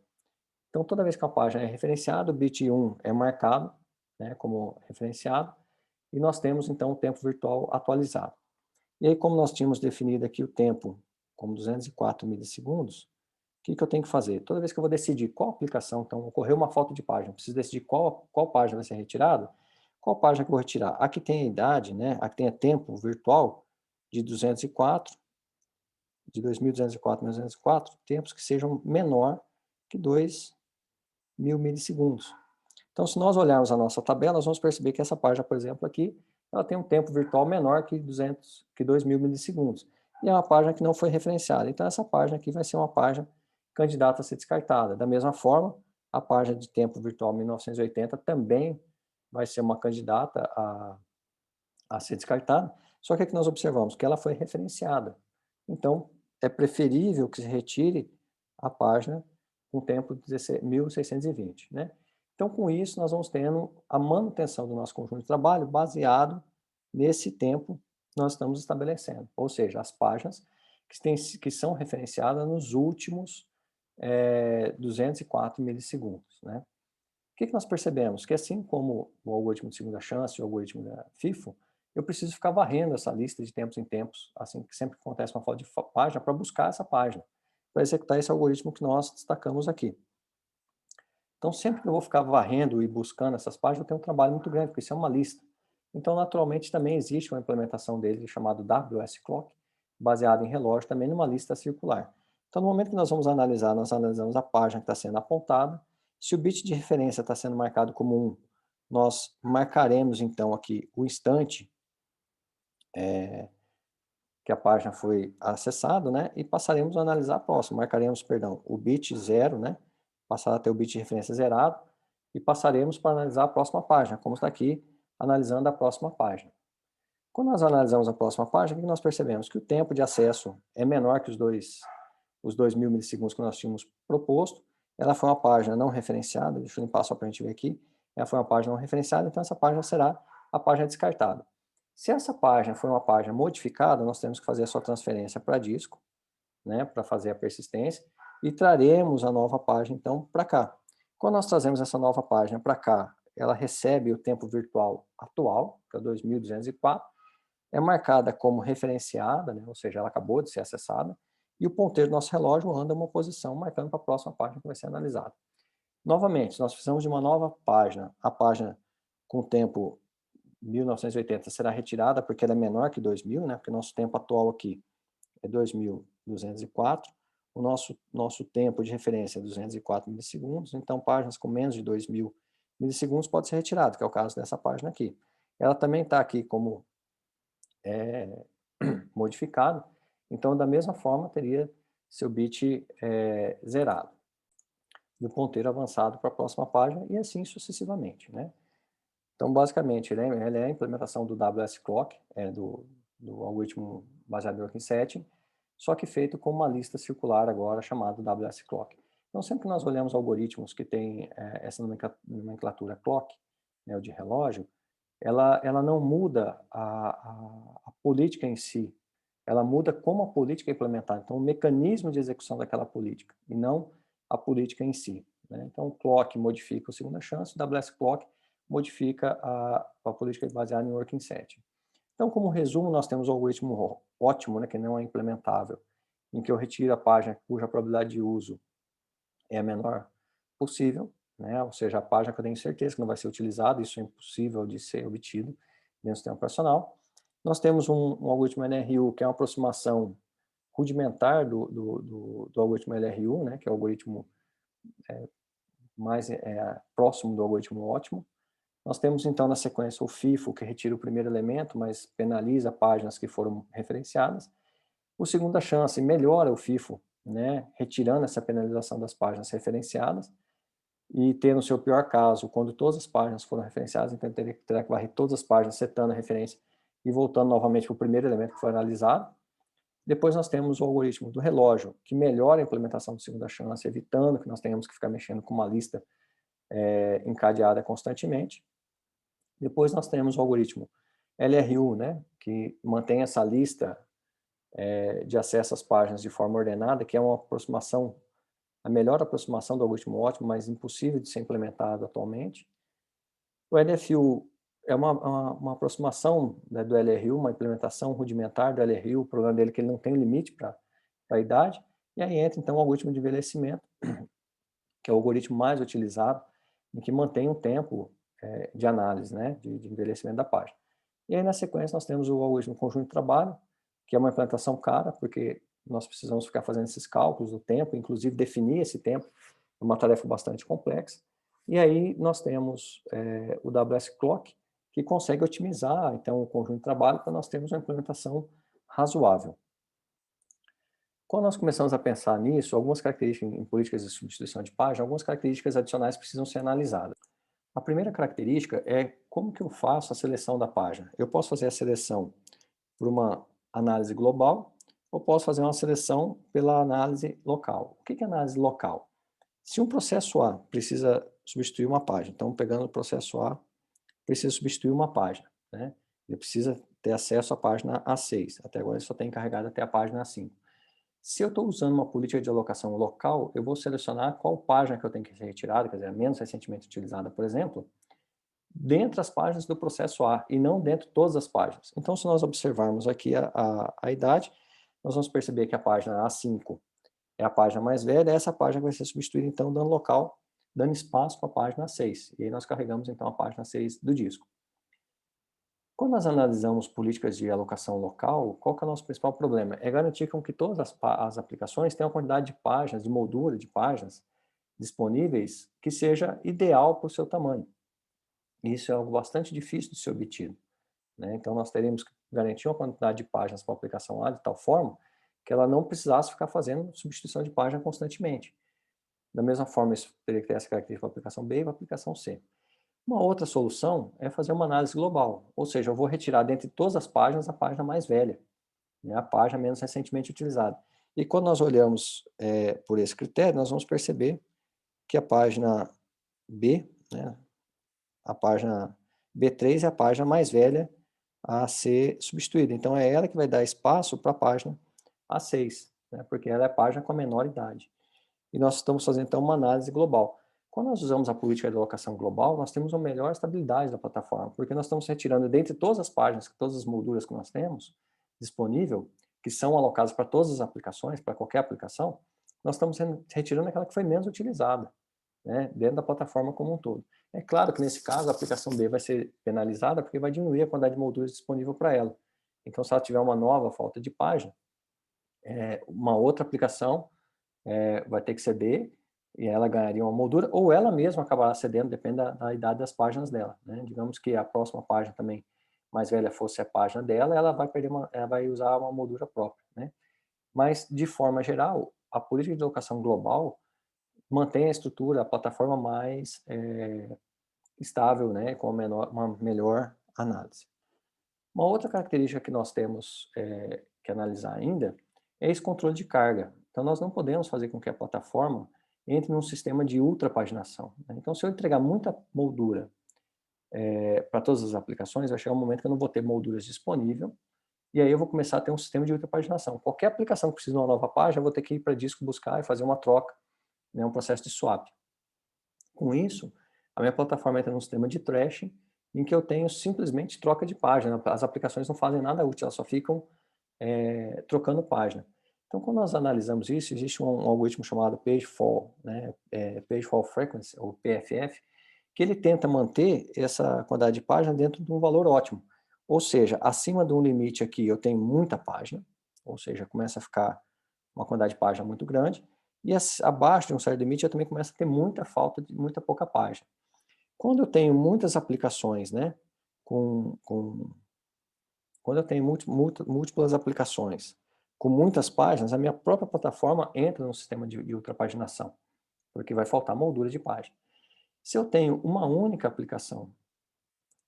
Então, toda vez que a página é referenciada, o bit 1 é marcado, né, como referenciado, e nós temos, então, o tempo virtual atualizado. E aí, como nós tínhamos definido aqui o tempo como 204 milissegundos, o que eu tenho que fazer? Toda vez que eu vou decidir qual aplicação, então, ocorreu uma falta de página, eu preciso decidir qual página vai ser retirada, qual página que eu vou retirar? A que tem a idade, né, a que tem a tempo virtual de 204, de 2.204 a 1.204, tempos que sejam menor que 2.000 milissegundos. Então, se nós olharmos a nossa tabela, nós vamos perceber que essa página, por exemplo, aqui, ela tem um tempo virtual menor que 2.000 milissegundos. E é uma página que não foi referenciada. Então, essa página aqui vai ser uma página candidata a ser descartada. Da mesma forma, a página de tempo virtual 1980 também vai ser uma candidata a ser descartada. Só que aqui nós observamos que ela foi referenciada. Então, é preferível que se retire a página com tempo de 1620, né? Então, com isso, nós vamos tendo a manutenção do nosso conjunto de trabalho baseado nesse tempo que nós estamos estabelecendo. Ou seja, as páginas que são referenciadas nos últimos 204 milissegundos, né? O que nós percebemos? Que assim como o algoritmo de segunda chance e o algoritmo da FIFO, eu preciso ficar varrendo essa lista de tempos em tempos, assim que sempre acontece uma falta de página, para buscar essa página, para executar esse algoritmo que nós destacamos aqui. Então, sempre que eu vou ficar varrendo e buscando essas páginas, eu tenho um trabalho muito grande, porque isso é uma lista. Então, naturalmente, também existe uma implementação dele chamado WS-Clock, baseado em relógio, também numa lista circular. Então, no momento que nós vamos analisar, nós analisamos a página que está sendo apontada. Se o bit de referência está sendo marcado como 1, nós marcaremos, então, aqui o instante que a página foi acessada, né? E passaremos a analisar a próxima. Marcaremos, perdão, o bit 0, né? Passar a ter o bit de referência zerado e passaremos para analisar a próxima página, como está aqui, analisando a próxima página. Quando nós analisamos a próxima página, o que nós percebemos? Que o tempo de acesso é menor que os 2.000 milissegundos que nós tínhamos proposto. Ela foi uma página não referenciada, deixa eu limpar só para a gente ver aqui. Ela foi uma página não referenciada, então essa página será a página descartada. Se essa página for uma página modificada, nós temos que fazer a sua transferência para disco, né, para fazer a persistência, e traremos a nova página, então, para cá. Quando nós trazemos essa nova página para cá, ela recebe o tempo virtual atual, que é 2.204, é marcada como referenciada, né, ou seja, ela acabou de ser acessada, e o ponteiro do nosso relógio anda uma posição, marcando para a próxima página que vai ser analisada. Novamente, nós precisamos de uma nova página. A página com tempo 1980 será retirada porque ela é menor que 2.000, né, porque o nosso tempo atual aqui é 2.204, o nosso tempo de referência é 204 milissegundos, então páginas com menos de 2.000 milissegundos pode ser retirado, que é o caso dessa página aqui. Ela também está aqui como modificado, então da mesma forma teria seu bit zerado e o ponteiro avançado para a próxima página e assim sucessivamente, né? Então basicamente ele é a implementação do WS-Clock, do algoritmo baseado em working setting, só que feito com uma lista circular agora chamada WS-Clock. Então sempre que nós olhamos algoritmos que têm essa nomenclatura clock, né, o de relógio, ela não muda a política em si, ela muda como a política é implementada, então o mecanismo de execução daquela política, e não a política em si, né? Então o clock modifica a segunda chance, o WS clock modifica a política baseada em working set. Então, como resumo, nós temos o algoritmo ótimo, né, que não é implementável, em que eu retiro a página cuja probabilidade de uso é a menor possível, né? Ou seja, a página que eu tenho certeza que não vai ser utilizada, isso é impossível de ser obtido dentro do sistema operacional. Nós temos um algoritmo LRU, que é uma aproximação rudimentar do algoritmo LRU, né? Que é o algoritmo mais próximo do algoritmo ótimo. Nós temos, então, na sequência, o FIFO, que retira o primeiro elemento, mas penaliza páginas que foram referenciadas. O segunda chance melhora o FIFO, né, retirando essa penalização das páginas referenciadas, e ter no seu pior caso, quando todas as páginas foram referenciadas, então terá que varrer todas as páginas, setando a referência e voltando novamente para o primeiro elemento que foi analisado. Depois nós temos o algoritmo do relógio, que melhora a implementação do segunda chance, evitando que nós tenhamos que ficar mexendo com uma lista encadeada constantemente. Depois nós temos o algoritmo LRU, né, que mantém essa lista de acesso às páginas de forma ordenada, que é uma aproximação, a melhor aproximação do algoritmo ótimo, mas impossível de ser implementado atualmente. O LFU é uma aproximação, né, do LRU, uma implementação rudimentar do LRU, o problema dele é que ele não tem limite para a idade, e aí entra então o algoritmo de envelhecimento, que é o algoritmo mais utilizado, em que mantém um tempo de análise, né, de envelhecimento da página. E aí, na sequência, nós temos o algoritmo conjunto de trabalho, que é uma implantação cara, porque nós precisamos ficar fazendo esses cálculos do tempo, inclusive definir esse tempo, é uma tarefa bastante complexa. E aí nós temos o WS Clock, que consegue otimizar, então, o conjunto de trabalho para nós termos uma implementação razoável. Quando nós começamos a pensar nisso, algumas características em políticas de substituição de página, algumas características adicionais precisam ser analisadas. A primeira característica é como que eu faço a seleção da página. Eu posso fazer a seleção por uma análise global ou posso fazer uma seleção pela análise local. O que é análise local? Se um processo A precisa substituir uma página, então pegando o processo A, precisa substituir uma página, né? Ele precisa ter acesso à página A6, até agora ele só tem encarregado até a página A5. Se eu estou usando uma política de alocação local, eu vou selecionar qual página que eu tenho que ser retirada, quer dizer, a menos recentemente utilizada, por exemplo, dentro das páginas do processo A e não dentro de todas as páginas. Então, se nós observarmos aqui a idade, nós vamos perceber que a página A5 é a página mais velha, essa página vai ser substituída, então, dando local, dando espaço para a página 6. E aí nós carregamos, então, a página 6 do disco. Quando nós analisamos políticas de alocação local, qual que é o nosso principal problema? É garantir que todas as aplicações tenham a quantidade de páginas, de moldura de páginas disponíveis que seja ideal para o seu tamanho. E isso é algo bastante difícil de ser obtido, né? Então nós teríamos que garantir uma quantidade de páginas para a aplicação A de tal forma que ela não precisasse ficar fazendo substituição de página constantemente. Da mesma forma, isso teria que ter essa característica para a aplicação B e para a aplicação C. Uma outra solução é fazer uma análise global, ou seja, eu vou retirar dentre todas as páginas a página mais velha, né, a página menos recentemente utilizada. E quando nós olhamos por esse critério, nós vamos perceber que a página B, né, a página B3 é a página mais velha a ser substituída. Então é ela que vai dar espaço para a página A6, né, porque ela é a página com a menor idade. E nós estamos fazendo então uma análise global. Quando nós usamos a política de alocação global, nós temos uma melhor estabilidade da plataforma, porque nós estamos retirando dentre todas as páginas, todas as molduras que nós temos disponível, que são alocadas para todas as aplicações, para qualquer aplicação, nós estamos retirando aquela que foi menos utilizada, né, dentro da plataforma como um todo. É claro que nesse caso a aplicação B vai ser penalizada porque vai diminuir a quantidade de molduras disponível para ela. Então, se ela tiver uma nova falta de página, uma outra aplicação vai ter que ceder e ela ganharia uma moldura, ou ela mesma acabará cedendo, depende da idade das páginas dela, né? Digamos que a próxima página também mais velha fosse a página dela, ela vai ela vai usar uma moldura própria, né? Mas, de forma geral, a política de alocação global mantém a estrutura, a plataforma mais estável, né? Com uma melhor análise. Uma outra característica que nós temos que analisar ainda é esse controle de carga. Então, nós não podemos fazer com que a plataforma entre num sistema de ultrapaginação, né? Então, se eu entregar muita moldura para todas as aplicações, vai chegar um momento que eu não vou ter molduras disponível, e aí eu vou começar a ter um sistema de ultrapaginação. Qualquer aplicação que precise de uma nova página, eu vou ter que ir para disco buscar e fazer uma troca, né, um processo de swap. Com isso, a minha plataforma entra num sistema de trashing, em que eu tenho simplesmente troca de página. As aplicações não fazem nada útil, elas só ficam trocando página. Então, quando nós analisamos isso, existe um algoritmo chamado Page Fall, né, Page Fall Frequency, ou PFF, que ele tenta manter essa quantidade de página dentro de um valor ótimo. Ou seja, acima de um limite aqui eu tenho muita página, ou seja, começa a ficar uma quantidade de página muito grande, e abaixo de um certo limite eu também começo a ter muita falta de muita pouca página. Quando eu tenho muitas aplicações, né, quando eu tenho múltiplas aplicações com muitas páginas, a minha própria plataforma entra no sistema de ultrapaginação, porque vai faltar moldura de página. Se eu tenho uma única aplicação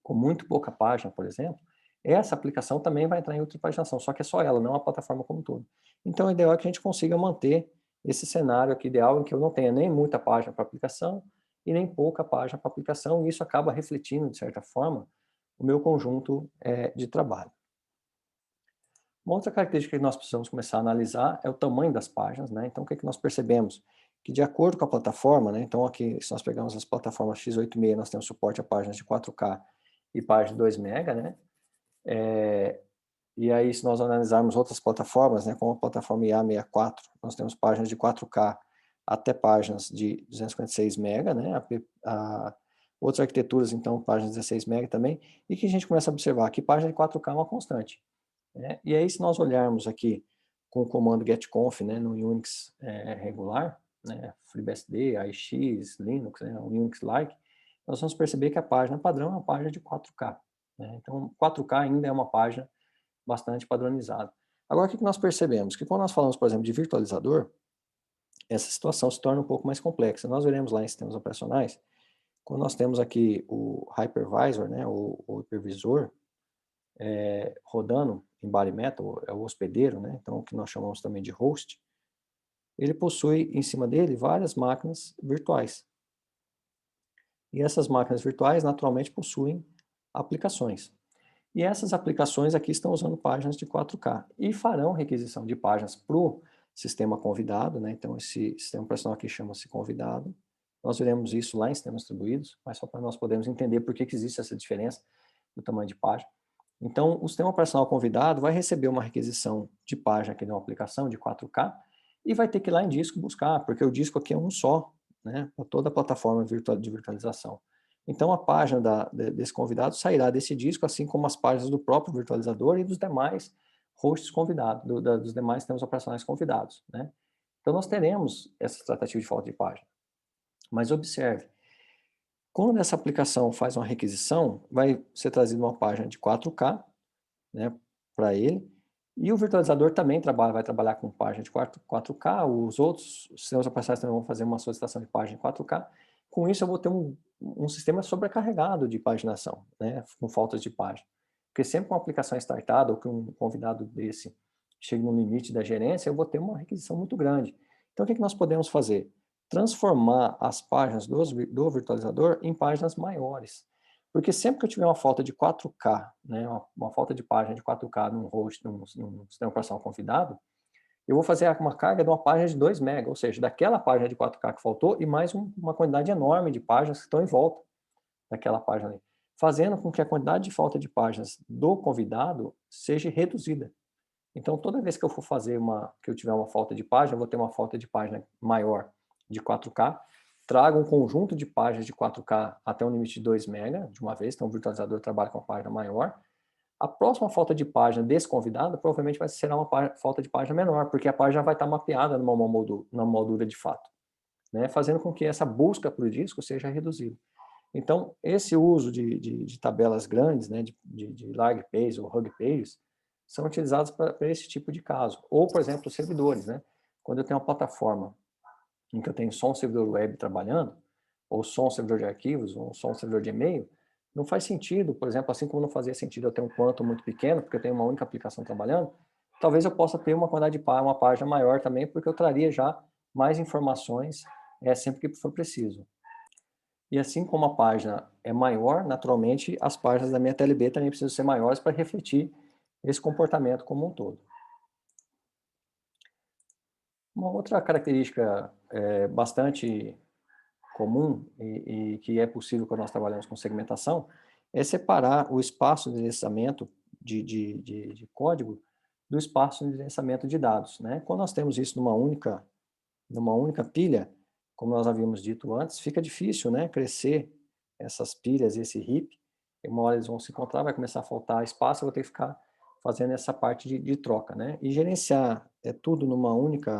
com muito pouca página, por exemplo, essa aplicação também vai entrar em ultrapaginação, só que é só ela, não a plataforma como um todo. Então, o ideal é que a gente consiga manter esse cenário aqui ideal em que eu não tenha nem muita página para aplicação e nem pouca página para aplicação, e isso acaba refletindo, de certa forma, o meu conjunto de trabalho. Uma outra característica que nós precisamos começar a analisar é o tamanho das páginas, né? Então, o que nós percebemos? Que de acordo com a plataforma, né? Então, aqui, se nós pegarmos as plataformas x86, nós temos suporte a páginas de 4K e páginas de 2 MB, né? E aí, se nós analisarmos outras plataformas, né? Como a plataforma IA64, nós temos páginas de 4K até páginas de 256 MB, né? Outras arquiteturas, então, páginas de 16 MB também, e que a gente começa a observar que página de 4K é uma constante, né? E aí, se nós olharmos aqui com o comando getconf, né, no Unix regular, né, FreeBSD, AIX, Linux, né, um Unix-like, nós vamos perceber que a página padrão é uma página de 4K. Né? Então, 4K ainda é uma página bastante padronizada. Agora, o que nós percebemos? Que quando nós falamos, por exemplo, de virtualizador, essa situação se torna um pouco mais complexa. Nós veremos lá em sistemas operacionais, quando nós temos aqui o hypervisor, né, o hipervisor, rodando em bare metal, é o hospedeiro, né, então o que nós chamamos também de host, ele possui em cima dele várias máquinas virtuais. E essas máquinas virtuais naturalmente possuem aplicações. E essas aplicações aqui estão usando páginas de 4K e farão requisição de páginas para o sistema convidado, né? Então esse sistema operacional aqui chama-se convidado. Nós veremos isso lá em sistemas distribuídos, mas só para nós podermos entender por que existe essa diferença do tamanho de página. Então, o sistema operacional convidado vai receber uma requisição de página aqui de uma aplicação de 4K e vai ter que ir lá em disco buscar, porque o disco aqui é um só, né, para toda a plataforma de virtualização. Então, a página desse convidado sairá desse disco, assim como as páginas do próprio virtualizador e dos demais hosts convidados, dos demais sistemas operacionais convidados. Né? Então, nós teremos essa tratativa de falta de página. Mas observe, quando essa aplicação faz uma requisição, vai ser trazida uma página de 4K, né, para ele, e o virtualizador também vai trabalhar com página de 4K, os outros sistemas operacionais também vão fazer uma solicitação de página de 4K. Com isso, eu vou ter um sistema sobrecarregado de paginação, né, com faltas de página. Porque sempre que uma aplicação é startada ou que um convidado desse chegue no limite da gerência, eu vou ter uma requisição muito grande. Então, o que nós podemos fazer? Transformar as páginas do virtualizador em páginas maiores. Porque sempre que eu tiver uma falta de 4K, né, uma falta de página de 4K num host, num sistema operacional convidado, eu vou fazer uma carga de uma página de 2 MB, ou seja, daquela página de 4K que faltou e mais uma quantidade enorme de páginas que estão em volta daquela página ali, fazendo com que a quantidade de falta de páginas do convidado seja reduzida. Então, toda vez que eu for fazer que eu tiver uma falta de página, eu vou ter uma falta de página maior de 4K, trago um conjunto de páginas de 4K até um limite de 2 MB de uma vez, então o virtualizador trabalha com uma página maior. A próxima falta de página desse convidado provavelmente vai ser uma falta de página menor, porque a página vai estar mapeada numa moldura de fato, né? Fazendo com que essa busca para o disco seja reduzida. Então, esse uso de tabelas grandes, né, de large pages ou hug pages, são utilizados para esse tipo de caso. Ou, por exemplo, os servidores, né? Quando eu tenho uma plataforma em que eu tenho só um servidor web trabalhando, ou só um servidor de arquivos, ou só um servidor de e-mail, não faz sentido, por exemplo, assim como não fazia sentido eu ter um quantum muito pequeno, porque eu tenho uma única aplicação trabalhando, talvez eu possa ter uma quantidade uma página maior também, porque eu traria já mais informações sempre que for preciso. E assim como a página é maior, naturalmente, as páginas da minha TLB também precisam ser maiores para refletir esse comportamento como um todo. Uma outra característica bastante comum e que é possível quando nós trabalhamos com segmentação é separar o espaço de endereçamento de código do espaço de endereçamento de dados. Né? Quando nós temos isso numa única pilha, como nós havíamos dito antes, fica difícil, né, crescer essas pilhas e esse heap. Uma hora eles vão se encontrar, vai começar a faltar espaço, eu vou ter que ficar fazendo essa parte de troca. Né? E gerenciar tudo num único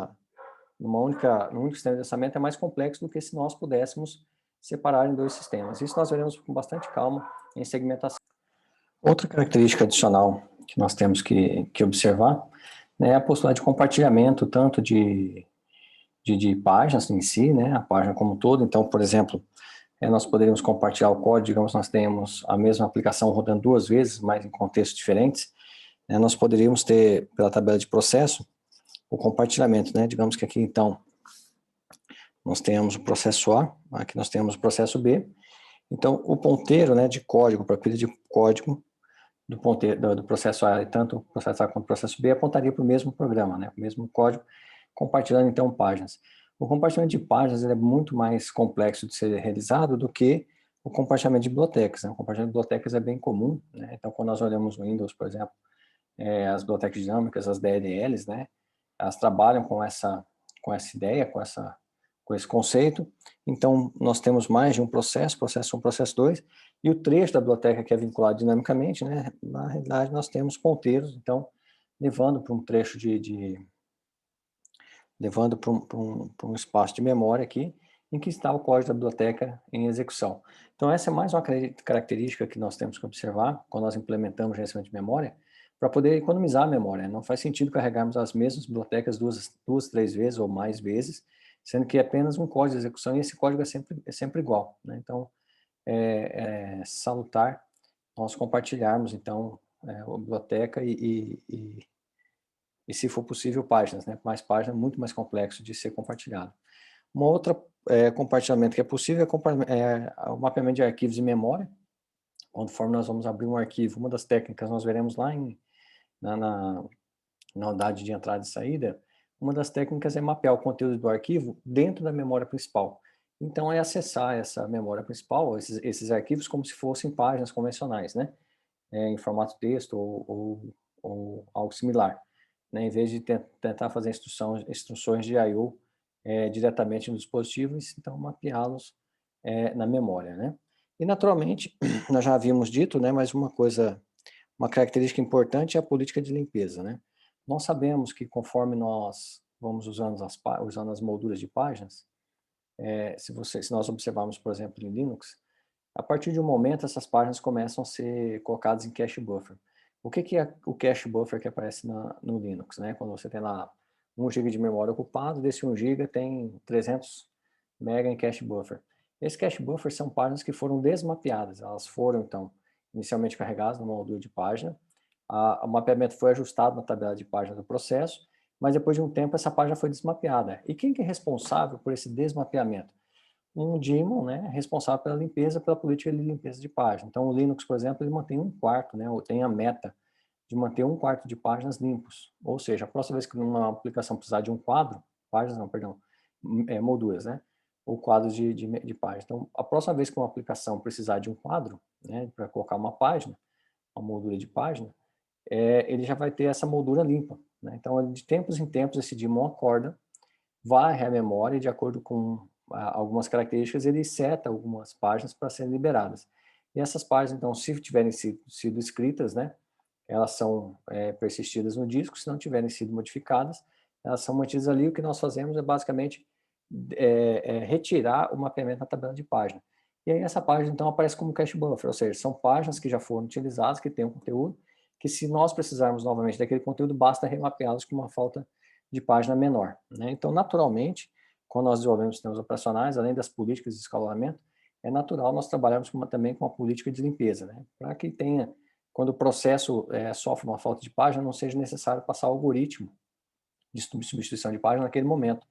sistema de endereçamento é mais complexo do que se nós pudéssemos separar em dois sistemas. Isso nós veremos com bastante calma em segmentação. Outra característica adicional que nós temos que observar, né, é a possibilidade de compartilhamento tanto de páginas em si, né, a página como um todo. Então, por exemplo, nós poderíamos compartilhar o código, digamos, nós temos a mesma aplicação rodando 2 vezes, mas em contextos diferentes. Nós poderíamos ter, pela tabela de processo, o compartilhamento, né? Digamos que aqui, então, nós temos o processo A, aqui nós temos o processo B. Então, o ponteiro, né, de código, para a pilha de código do ponteiro do processo A, tanto o processo A quanto o processo B, apontaria para o mesmo programa, né, o mesmo código, compartilhando, então, páginas. O compartilhamento de páginas é muito mais complexo de ser realizado do que o compartilhamento de bibliotecas. Né? O compartilhamento de bibliotecas é bem comum, né? Então, quando nós olhamos o Windows, por exemplo, as bibliotecas dinâmicas, as DLLs, né? Elas trabalham com essa ideia, com esse conceito. Então, nós temos mais de um processo 1, processo 2, e o trecho da biblioteca que é vinculado dinamicamente, né? Na realidade, nós temos ponteiros, então, levando para um trecho de levando para um espaço de memória aqui, em que está o código da biblioteca em execução. Então essa é mais uma característica que nós temos que observar quando nós implementamos gerenciamento de memória, para poder economizar a memória. Não faz sentido carregarmos as mesmas bibliotecas duas, três vezes ou mais vezes, sendo que é apenas um código de execução e esse código é sempre igual, né? Então, é salutar nós compartilharmos, então, a biblioteca e, se for possível, páginas, né? Mais páginas, muito mais complexo de ser compartilhado. Uma outra compartilhamento que é possível é o mapeamento de arquivos em memória, conforme nós vamos abrir um arquivo. Uma das técnicas nós veremos lá na unidade de entrada e saída, uma das técnicas é mapear o conteúdo do arquivo dentro da memória principal. Então, é acessar essa memória principal, esses arquivos, como se fossem páginas convencionais, né? Em formato texto ou algo similar, né? Em vez de tentar fazer instruções de I/O diretamente no dispositivo, então mapeá-los na memória, né? E, naturalmente, nós já havíamos dito, né? Mas uma característica importante é a política de limpeza, né? Nós sabemos que conforme nós vamos usando as molduras de páginas, se nós observarmos, por exemplo, em Linux, a partir de um momento essas páginas começam a ser colocadas em cache buffer. O que é o cache buffer que aparece no Linux, né? Quando você tem lá 1 GB de memória ocupado, desse 1 GB tem 300 MB em cache buffer. Esses cache buffers são páginas que foram desmapeadas, elas foram, então, inicialmente carregadas numa moldura de página, o mapeamento foi ajustado na tabela de página do processo, mas depois de um tempo essa página foi desmapeada. E quem que é responsável por esse desmapeamento? Um daemon, né, responsável pela limpeza, pela política de limpeza de página. Então o Linux, por exemplo, ele mantém 1/4, né, ou tem a meta de manter 1/4 de páginas limpos. Ou seja, a próxima vez que uma aplicação precisar de um quadro, páginas não, perdão, molduras, né, ou quadros de página. Então, a próxima vez que uma aplicação precisar de um quadro, né, para colocar uma página, uma moldura de página, ele já vai ter essa moldura limpa, né? Então, de tempos em tempos, esse daemon acorda, varre a memória e, de acordo com algumas características, ele seta algumas páginas para serem liberadas. E essas páginas, então, se tiverem sido escritas, né, elas são persistidas no disco. Se não tiverem sido modificadas, elas são mantidas ali. O que nós fazemos é basicamente retirar o mapeamento da tabela de página. E aí essa página, então, aparece como cache buffer, ou seja, são páginas que já foram utilizadas, que têm um conteúdo, que se nós precisarmos novamente daquele conteúdo, basta remapeá-los com uma falta de página menor, né? Então, naturalmente, quando nós desenvolvemos sistemas operacionais, além das políticas de escalonamento, é natural nós trabalharmos também com uma política de limpeza, né? Para que tenha, quando o processo sofre uma falta de página, não seja necessário passar o algoritmo de substituição de página naquele momento.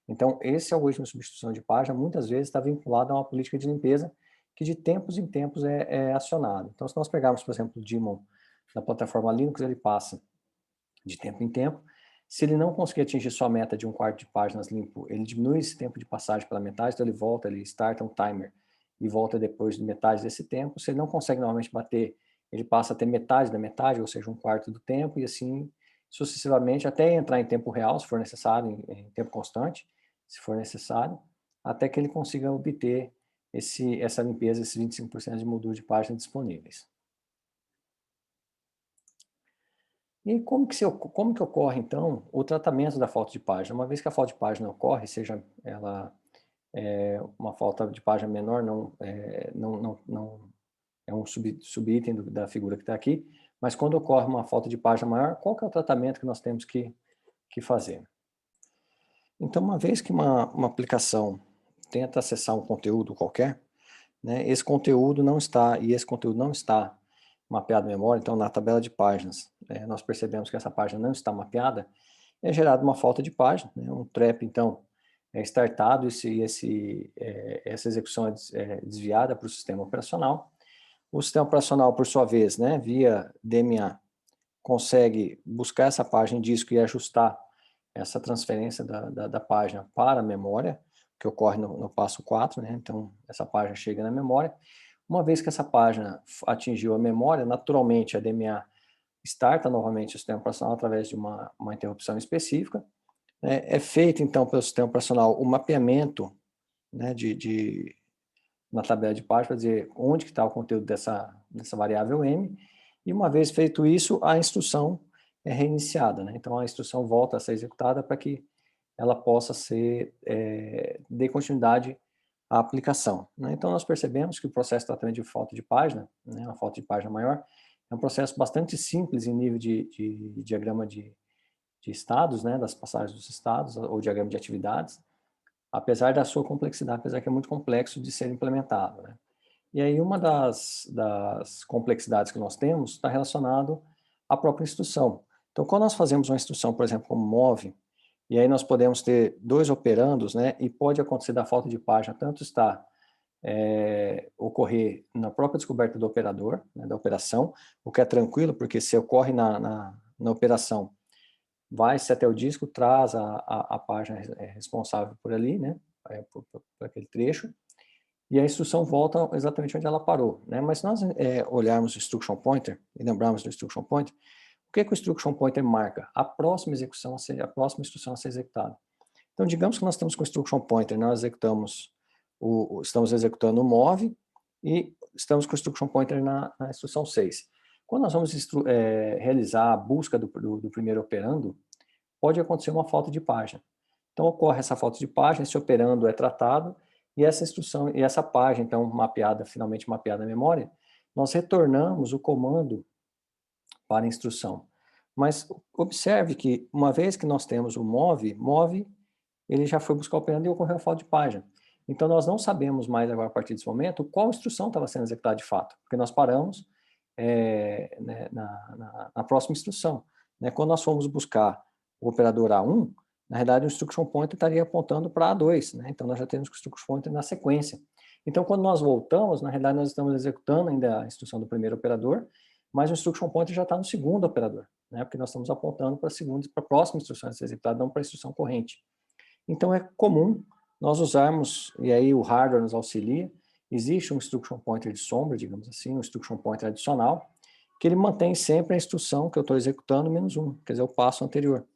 Então, esse algoritmo de substituição de página, muitas vezes, está vinculado a uma política de limpeza que de tempos em tempos é acionado. Então, se nós pegarmos, por exemplo, o daemon da plataforma Linux, ele passa de tempo em tempo. Se ele não conseguir atingir sua meta de 1/4 de páginas limpo, ele diminui esse tempo de passagem pela metade, então ele volta, ele starta um timer e volta depois de metade desse tempo. Se ele não consegue normalmente bater, ele passa a ter metade da metade, ou seja, 1/4 do tempo, e assim sucessivamente, até entrar em tempo real, se for necessário, em tempo constante, se for necessário, até que ele consiga obter essa limpeza, esses 25% de moldura de página disponíveis. E como que ocorre, então, o tratamento da falta de página? Uma vez que a falta de página ocorre, seja ela uma falta de página menor, não é um subitem da figura que está aqui, mas quando ocorre uma falta de página maior, qual que é o tratamento que nós temos que fazer? Então, uma vez que uma aplicação tenta acessar um conteúdo qualquer, né, esse conteúdo não está mapeado na memória, então na tabela de páginas, nós percebemos que essa página não está mapeada, é gerada uma falta de página, né, um trap, então, é startado, essa execução é desviada para o sistema operacional. O sistema operacional, por sua vez, né, via DMA, consegue buscar essa página em disco e ajustar essa transferência da página para a memória, que ocorre no passo 4, né? Então, essa página chega na memória. Uma vez que essa página atingiu a memória, naturalmente a DMA starta novamente o sistema operacional através de uma interrupção específica. É feito, então, pelo sistema operacional o mapeamento, né, na tabela de página, para dizer onde que está o conteúdo dessa variável M, e uma vez feito isso, a instrução é reiniciada, né? Então, a instrução volta a ser executada para que ela possa dê continuidade à aplicação, né? Então, nós percebemos que o processo de tratamento de falta de página, né, uma falta de página maior, é um processo bastante simples em nível de diagrama de estados, né, das passagens dos estados, ou diagrama de atividades, apesar da sua complexidade, apesar que é muito complexo de ser implementado, né? E aí uma das complexidades que nós temos está relacionado à própria instrução. Então, quando nós fazemos uma instrução, por exemplo, como move, e aí nós podemos ter dois operandos, né, e pode acontecer da falta de página, tanto está ocorrer na própria descoberta do operador, né, da operação, o que é tranquilo, porque se ocorre na operação, vai-se até o disco, traz a página responsável por ali, né, por aquele trecho, e a instrução volta exatamente onde ela parou, né? Mas se nós olharmos o instruction pointer e lembrarmos do instruction pointer, o que o instruction pointer marca? A próxima execução, a próxima instrução a ser executada. Então, digamos que nós estamos com o instruction pointer, nós estamos executando o move e estamos com o instruction pointer na instrução 6. Quando nós vamos realizar a busca do primeiro operando, pode acontecer uma falta de página. Então, ocorre essa falta de página, esse operando é tratado, e essa instrução, e essa página, então, finalmente mapeada na memória, nós retornamos o comando para a instrução. Mas observe que, uma vez que nós temos o move, ele já foi buscar o operando e ocorreu a falta de página. Então, nós não sabemos mais agora, a partir desse momento, qual instrução estava sendo executada de fato, porque nós paramos né, na próxima instrução. Né? Quando nós fomos buscar o operador A1, na realidade, o instruction pointer estaria apontando para A2, né? Então nós já temos o instruction pointer na sequência. Então, quando nós voltamos, na realidade, nós estamos executando ainda a instrução do primeiro operador, mas o instruction pointer já está no segundo operador, né? Porque nós estamos apontando para a próxima instrução a ser executada, não para a instrução corrente. Então, é comum nós usarmos, e aí o hardware nos auxilia, existe um instruction pointer de sombra, digamos assim, um instruction pointer adicional, que ele mantém sempre a instrução que eu estou executando menos um, quer dizer, o passo anterior.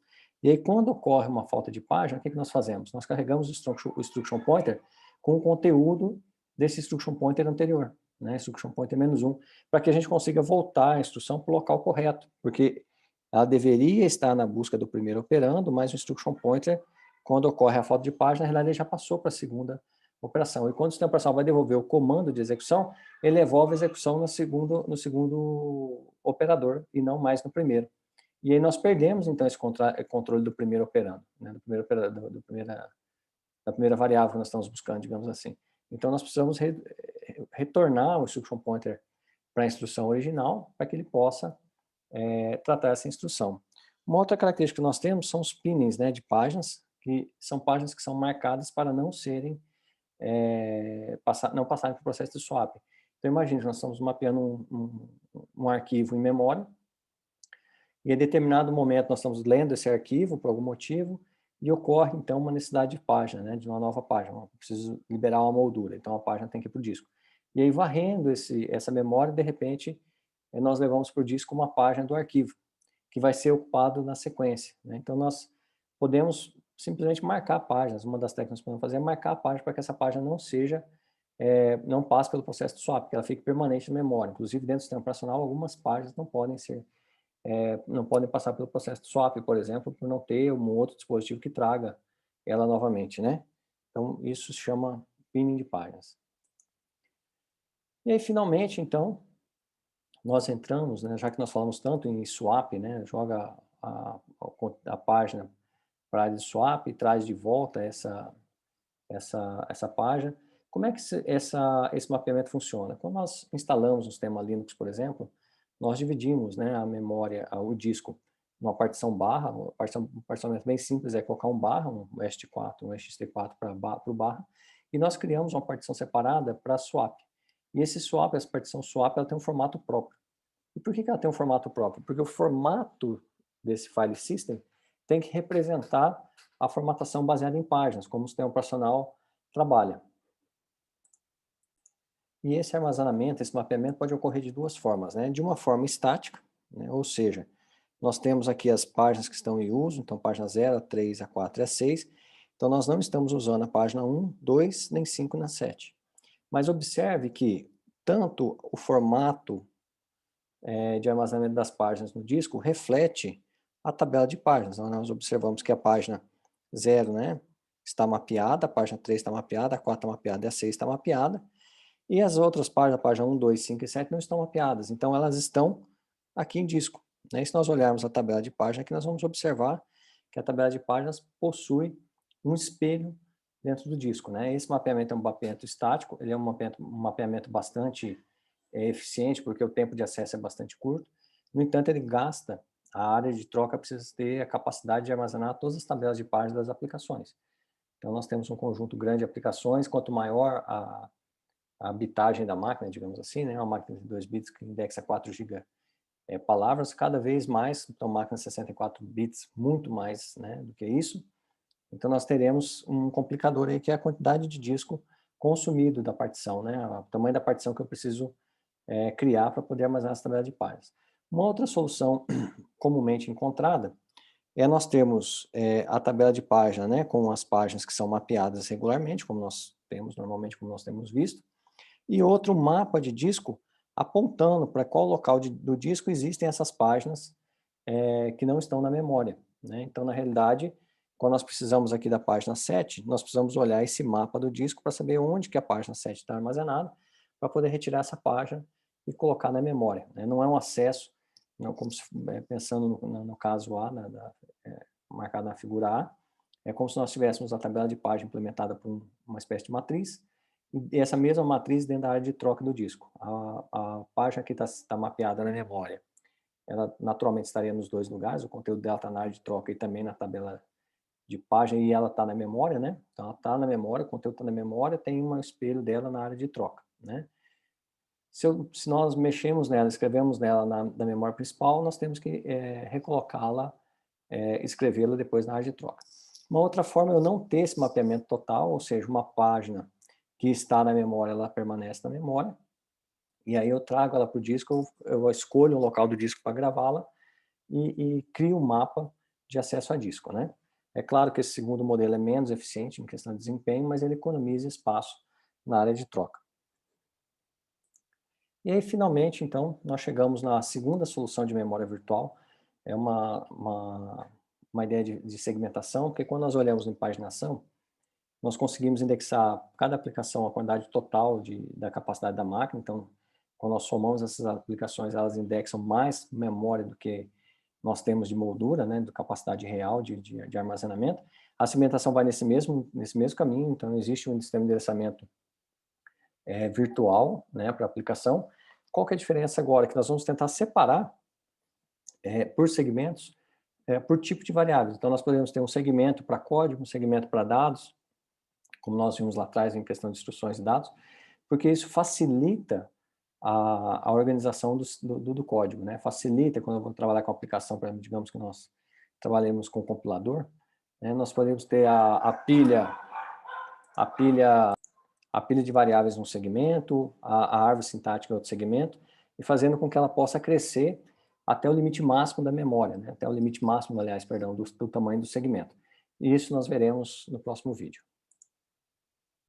E aí, quando ocorre uma falta de página, o que nós fazemos? Nós carregamos o instruction pointer com o conteúdo desse instruction pointer anterior, né? Instruction pointer menos um, para que a gente consiga voltar a instrução para o local correto, porque ela deveria estar na busca do primeiro operando, mas o instruction pointer, quando ocorre a falta de página, na realidade ele já passou para a segunda operação. E quando o sistema operacional vai devolver o comando de execução, ele devolve a execução no segundo operador e não mais no primeiro. E aí nós perdemos, então, esse controle do primeiro operando, né, da primeira variável que nós estamos buscando, digamos assim. Então, nós precisamos retornar o instruction pointer para a instrução original, para que ele possa tratar essa instrução. Uma outra característica que nós temos são os pinnings, né, de páginas, que são páginas que são marcadas para não serem, não passarem para o processo de swap. Então, imagine, nós estamos mapeando um arquivo em memória, e em determinado momento nós estamos lendo esse arquivo por algum motivo e ocorre então uma necessidade de página, né, de uma nova página. Eu preciso liberar uma moldura, então a página tem que ir para o disco. E aí varrendo essa memória, de repente, nós levamos para o disco uma página do arquivo, que vai ser ocupado na sequência, né? Então nós podemos simplesmente marcar páginas. Uma das técnicas que nós podemos fazer é marcar a página para que essa página não passe pelo processo de swap, que ela fique permanente na memória. Inclusive dentro do sistema operacional, algumas páginas não podem passar pelo processo de swap, por exemplo, por não ter um outro dispositivo que traga ela novamente, né? Então, isso se chama pinning de páginas. E aí, finalmente, então, nós entramos, né, já que nós falamos tanto em swap, né, joga a página para a área de swap e traz de volta essa página. Como é que esse mapeamento funciona? Quando nós instalamos um sistema Linux, por exemplo, nós dividimos, né, a memória, o disco, numa partição barra, um particionamento bem simples é colocar um barra, um ext4, um ext4 para o barra, e nós criamos uma partição separada para swap. E essa partição swap, ela tem um formato próprio. E por que ela tem um formato próprio? Porque o formato desse file system tem que representar a formatação baseada em páginas, como o sistema operacional trabalha. E esse armazenamento, esse mapeamento pode ocorrer de duas formas, né? De uma forma estática, né? Ou seja, nós temos aqui as páginas que estão em uso, então página 0, a 3, a 4 e a 6. Então nós não estamos usando a página 1, 2, nem 5, nem 7. Mas observe que tanto o formato de armazenamento das páginas no disco reflete a tabela de páginas. Então, nós observamos que a página 0, né, está mapeada, a página 3 está mapeada, a 4 está mapeada e a 6 está mapeada, e as outras páginas, a página 1, 2, 5 e 7 não estão mapeadas, então elas estão aqui em disco, né? E se nós olharmos a tabela de página aqui, nós vamos observar que a tabela de páginas possui um espelho dentro do disco, né? Esse mapeamento é um mapeamento estático, ele é um mapeamento bastante eficiente, porque o tempo de acesso é bastante curto, no entanto ele gasta, a área de troca precisa ter a capacidade de armazenar todas as tabelas de páginas das aplicações. Então nós temos um conjunto grande de aplicações, quanto maior a bitagem da máquina, digamos assim, né? Uma máquina de 2 bits que indexa 4 GB palavras, cada vez mais, então máquinas 64 bits, muito mais, né, do que isso. Então nós teremos um complicador aí que é a quantidade de disco consumido da partição, né, o tamanho da partição que eu preciso criar para poder armazenar essa tabela de páginas. Uma outra solução comumente encontrada é nós termos a tabela de página, né, com as páginas que são mapeadas regularmente, como nós temos normalmente, como nós temos visto, e outro mapa de disco apontando para qual local do disco existem essas páginas que não estão na memória, né? Então, na realidade, quando nós precisamos aqui da página 7, nós precisamos olhar esse mapa do disco para saber onde que a página 7 está armazenada, para poder retirar essa página e colocar na memória, né? Não é um acesso, não como se, pensando no caso A, marcado na figura A, é como se nós tivéssemos a tabela de página implementada por uma espécie de matriz, e essa mesma matriz dentro da área de troca do disco. A página que está mapeada na memória, ela naturalmente estaria nos dois lugares, o conteúdo dela está na área de troca e também na tabela de página, e ela está na memória, né? Então ela está na memória, o conteúdo está na memória, tem um espelho dela na área de troca, né? Se nós mexemos nela, escrevemos nela na memória principal, nós temos que recolocá-la, escrevê-la depois na área de troca. Uma outra forma é eu não ter esse mapeamento total, ou seja, uma página que está na memória, ela permanece na memória, e aí eu trago ela para o disco, eu escolho um local do disco para gravá-la e crio um mapa de acesso a disco, né? É claro que esse segundo modelo é menos eficiente em questão de desempenho, mas ele economiza espaço na área de troca. E aí, finalmente, então, nós chegamos na segunda solução de memória virtual, é uma ideia de segmentação, porque quando nós olhamos em paginação, nós conseguimos indexar cada aplicação a quantidade total da capacidade da máquina, então, quando nós somamos essas aplicações, elas indexam mais memória do que nós temos de moldura, né, de capacidade real de armazenamento. A segmentação vai nesse mesmo caminho, então existe um sistema de endereçamento virtual, né, para aplicação. Qual que é a diferença agora? Que nós vamos tentar separar por segmentos, por tipo de variáveis. Então nós podemos ter um segmento para código, um segmento para dados, como nós vimos lá atrás em questão de instruções e dados, porque isso facilita a organização do código, né? Facilita quando eu vou trabalhar com a aplicação, por exemplo, digamos que nós trabalhemos com o compilador, né? Nós podemos ter a pilha de variáveis num segmento, a árvore sintática em outro segmento, e fazendo com que ela possa crescer até o limite máximo da memória, né? Até o limite máximo, aliás, perdão, do tamanho do segmento. E isso nós veremos no próximo vídeo.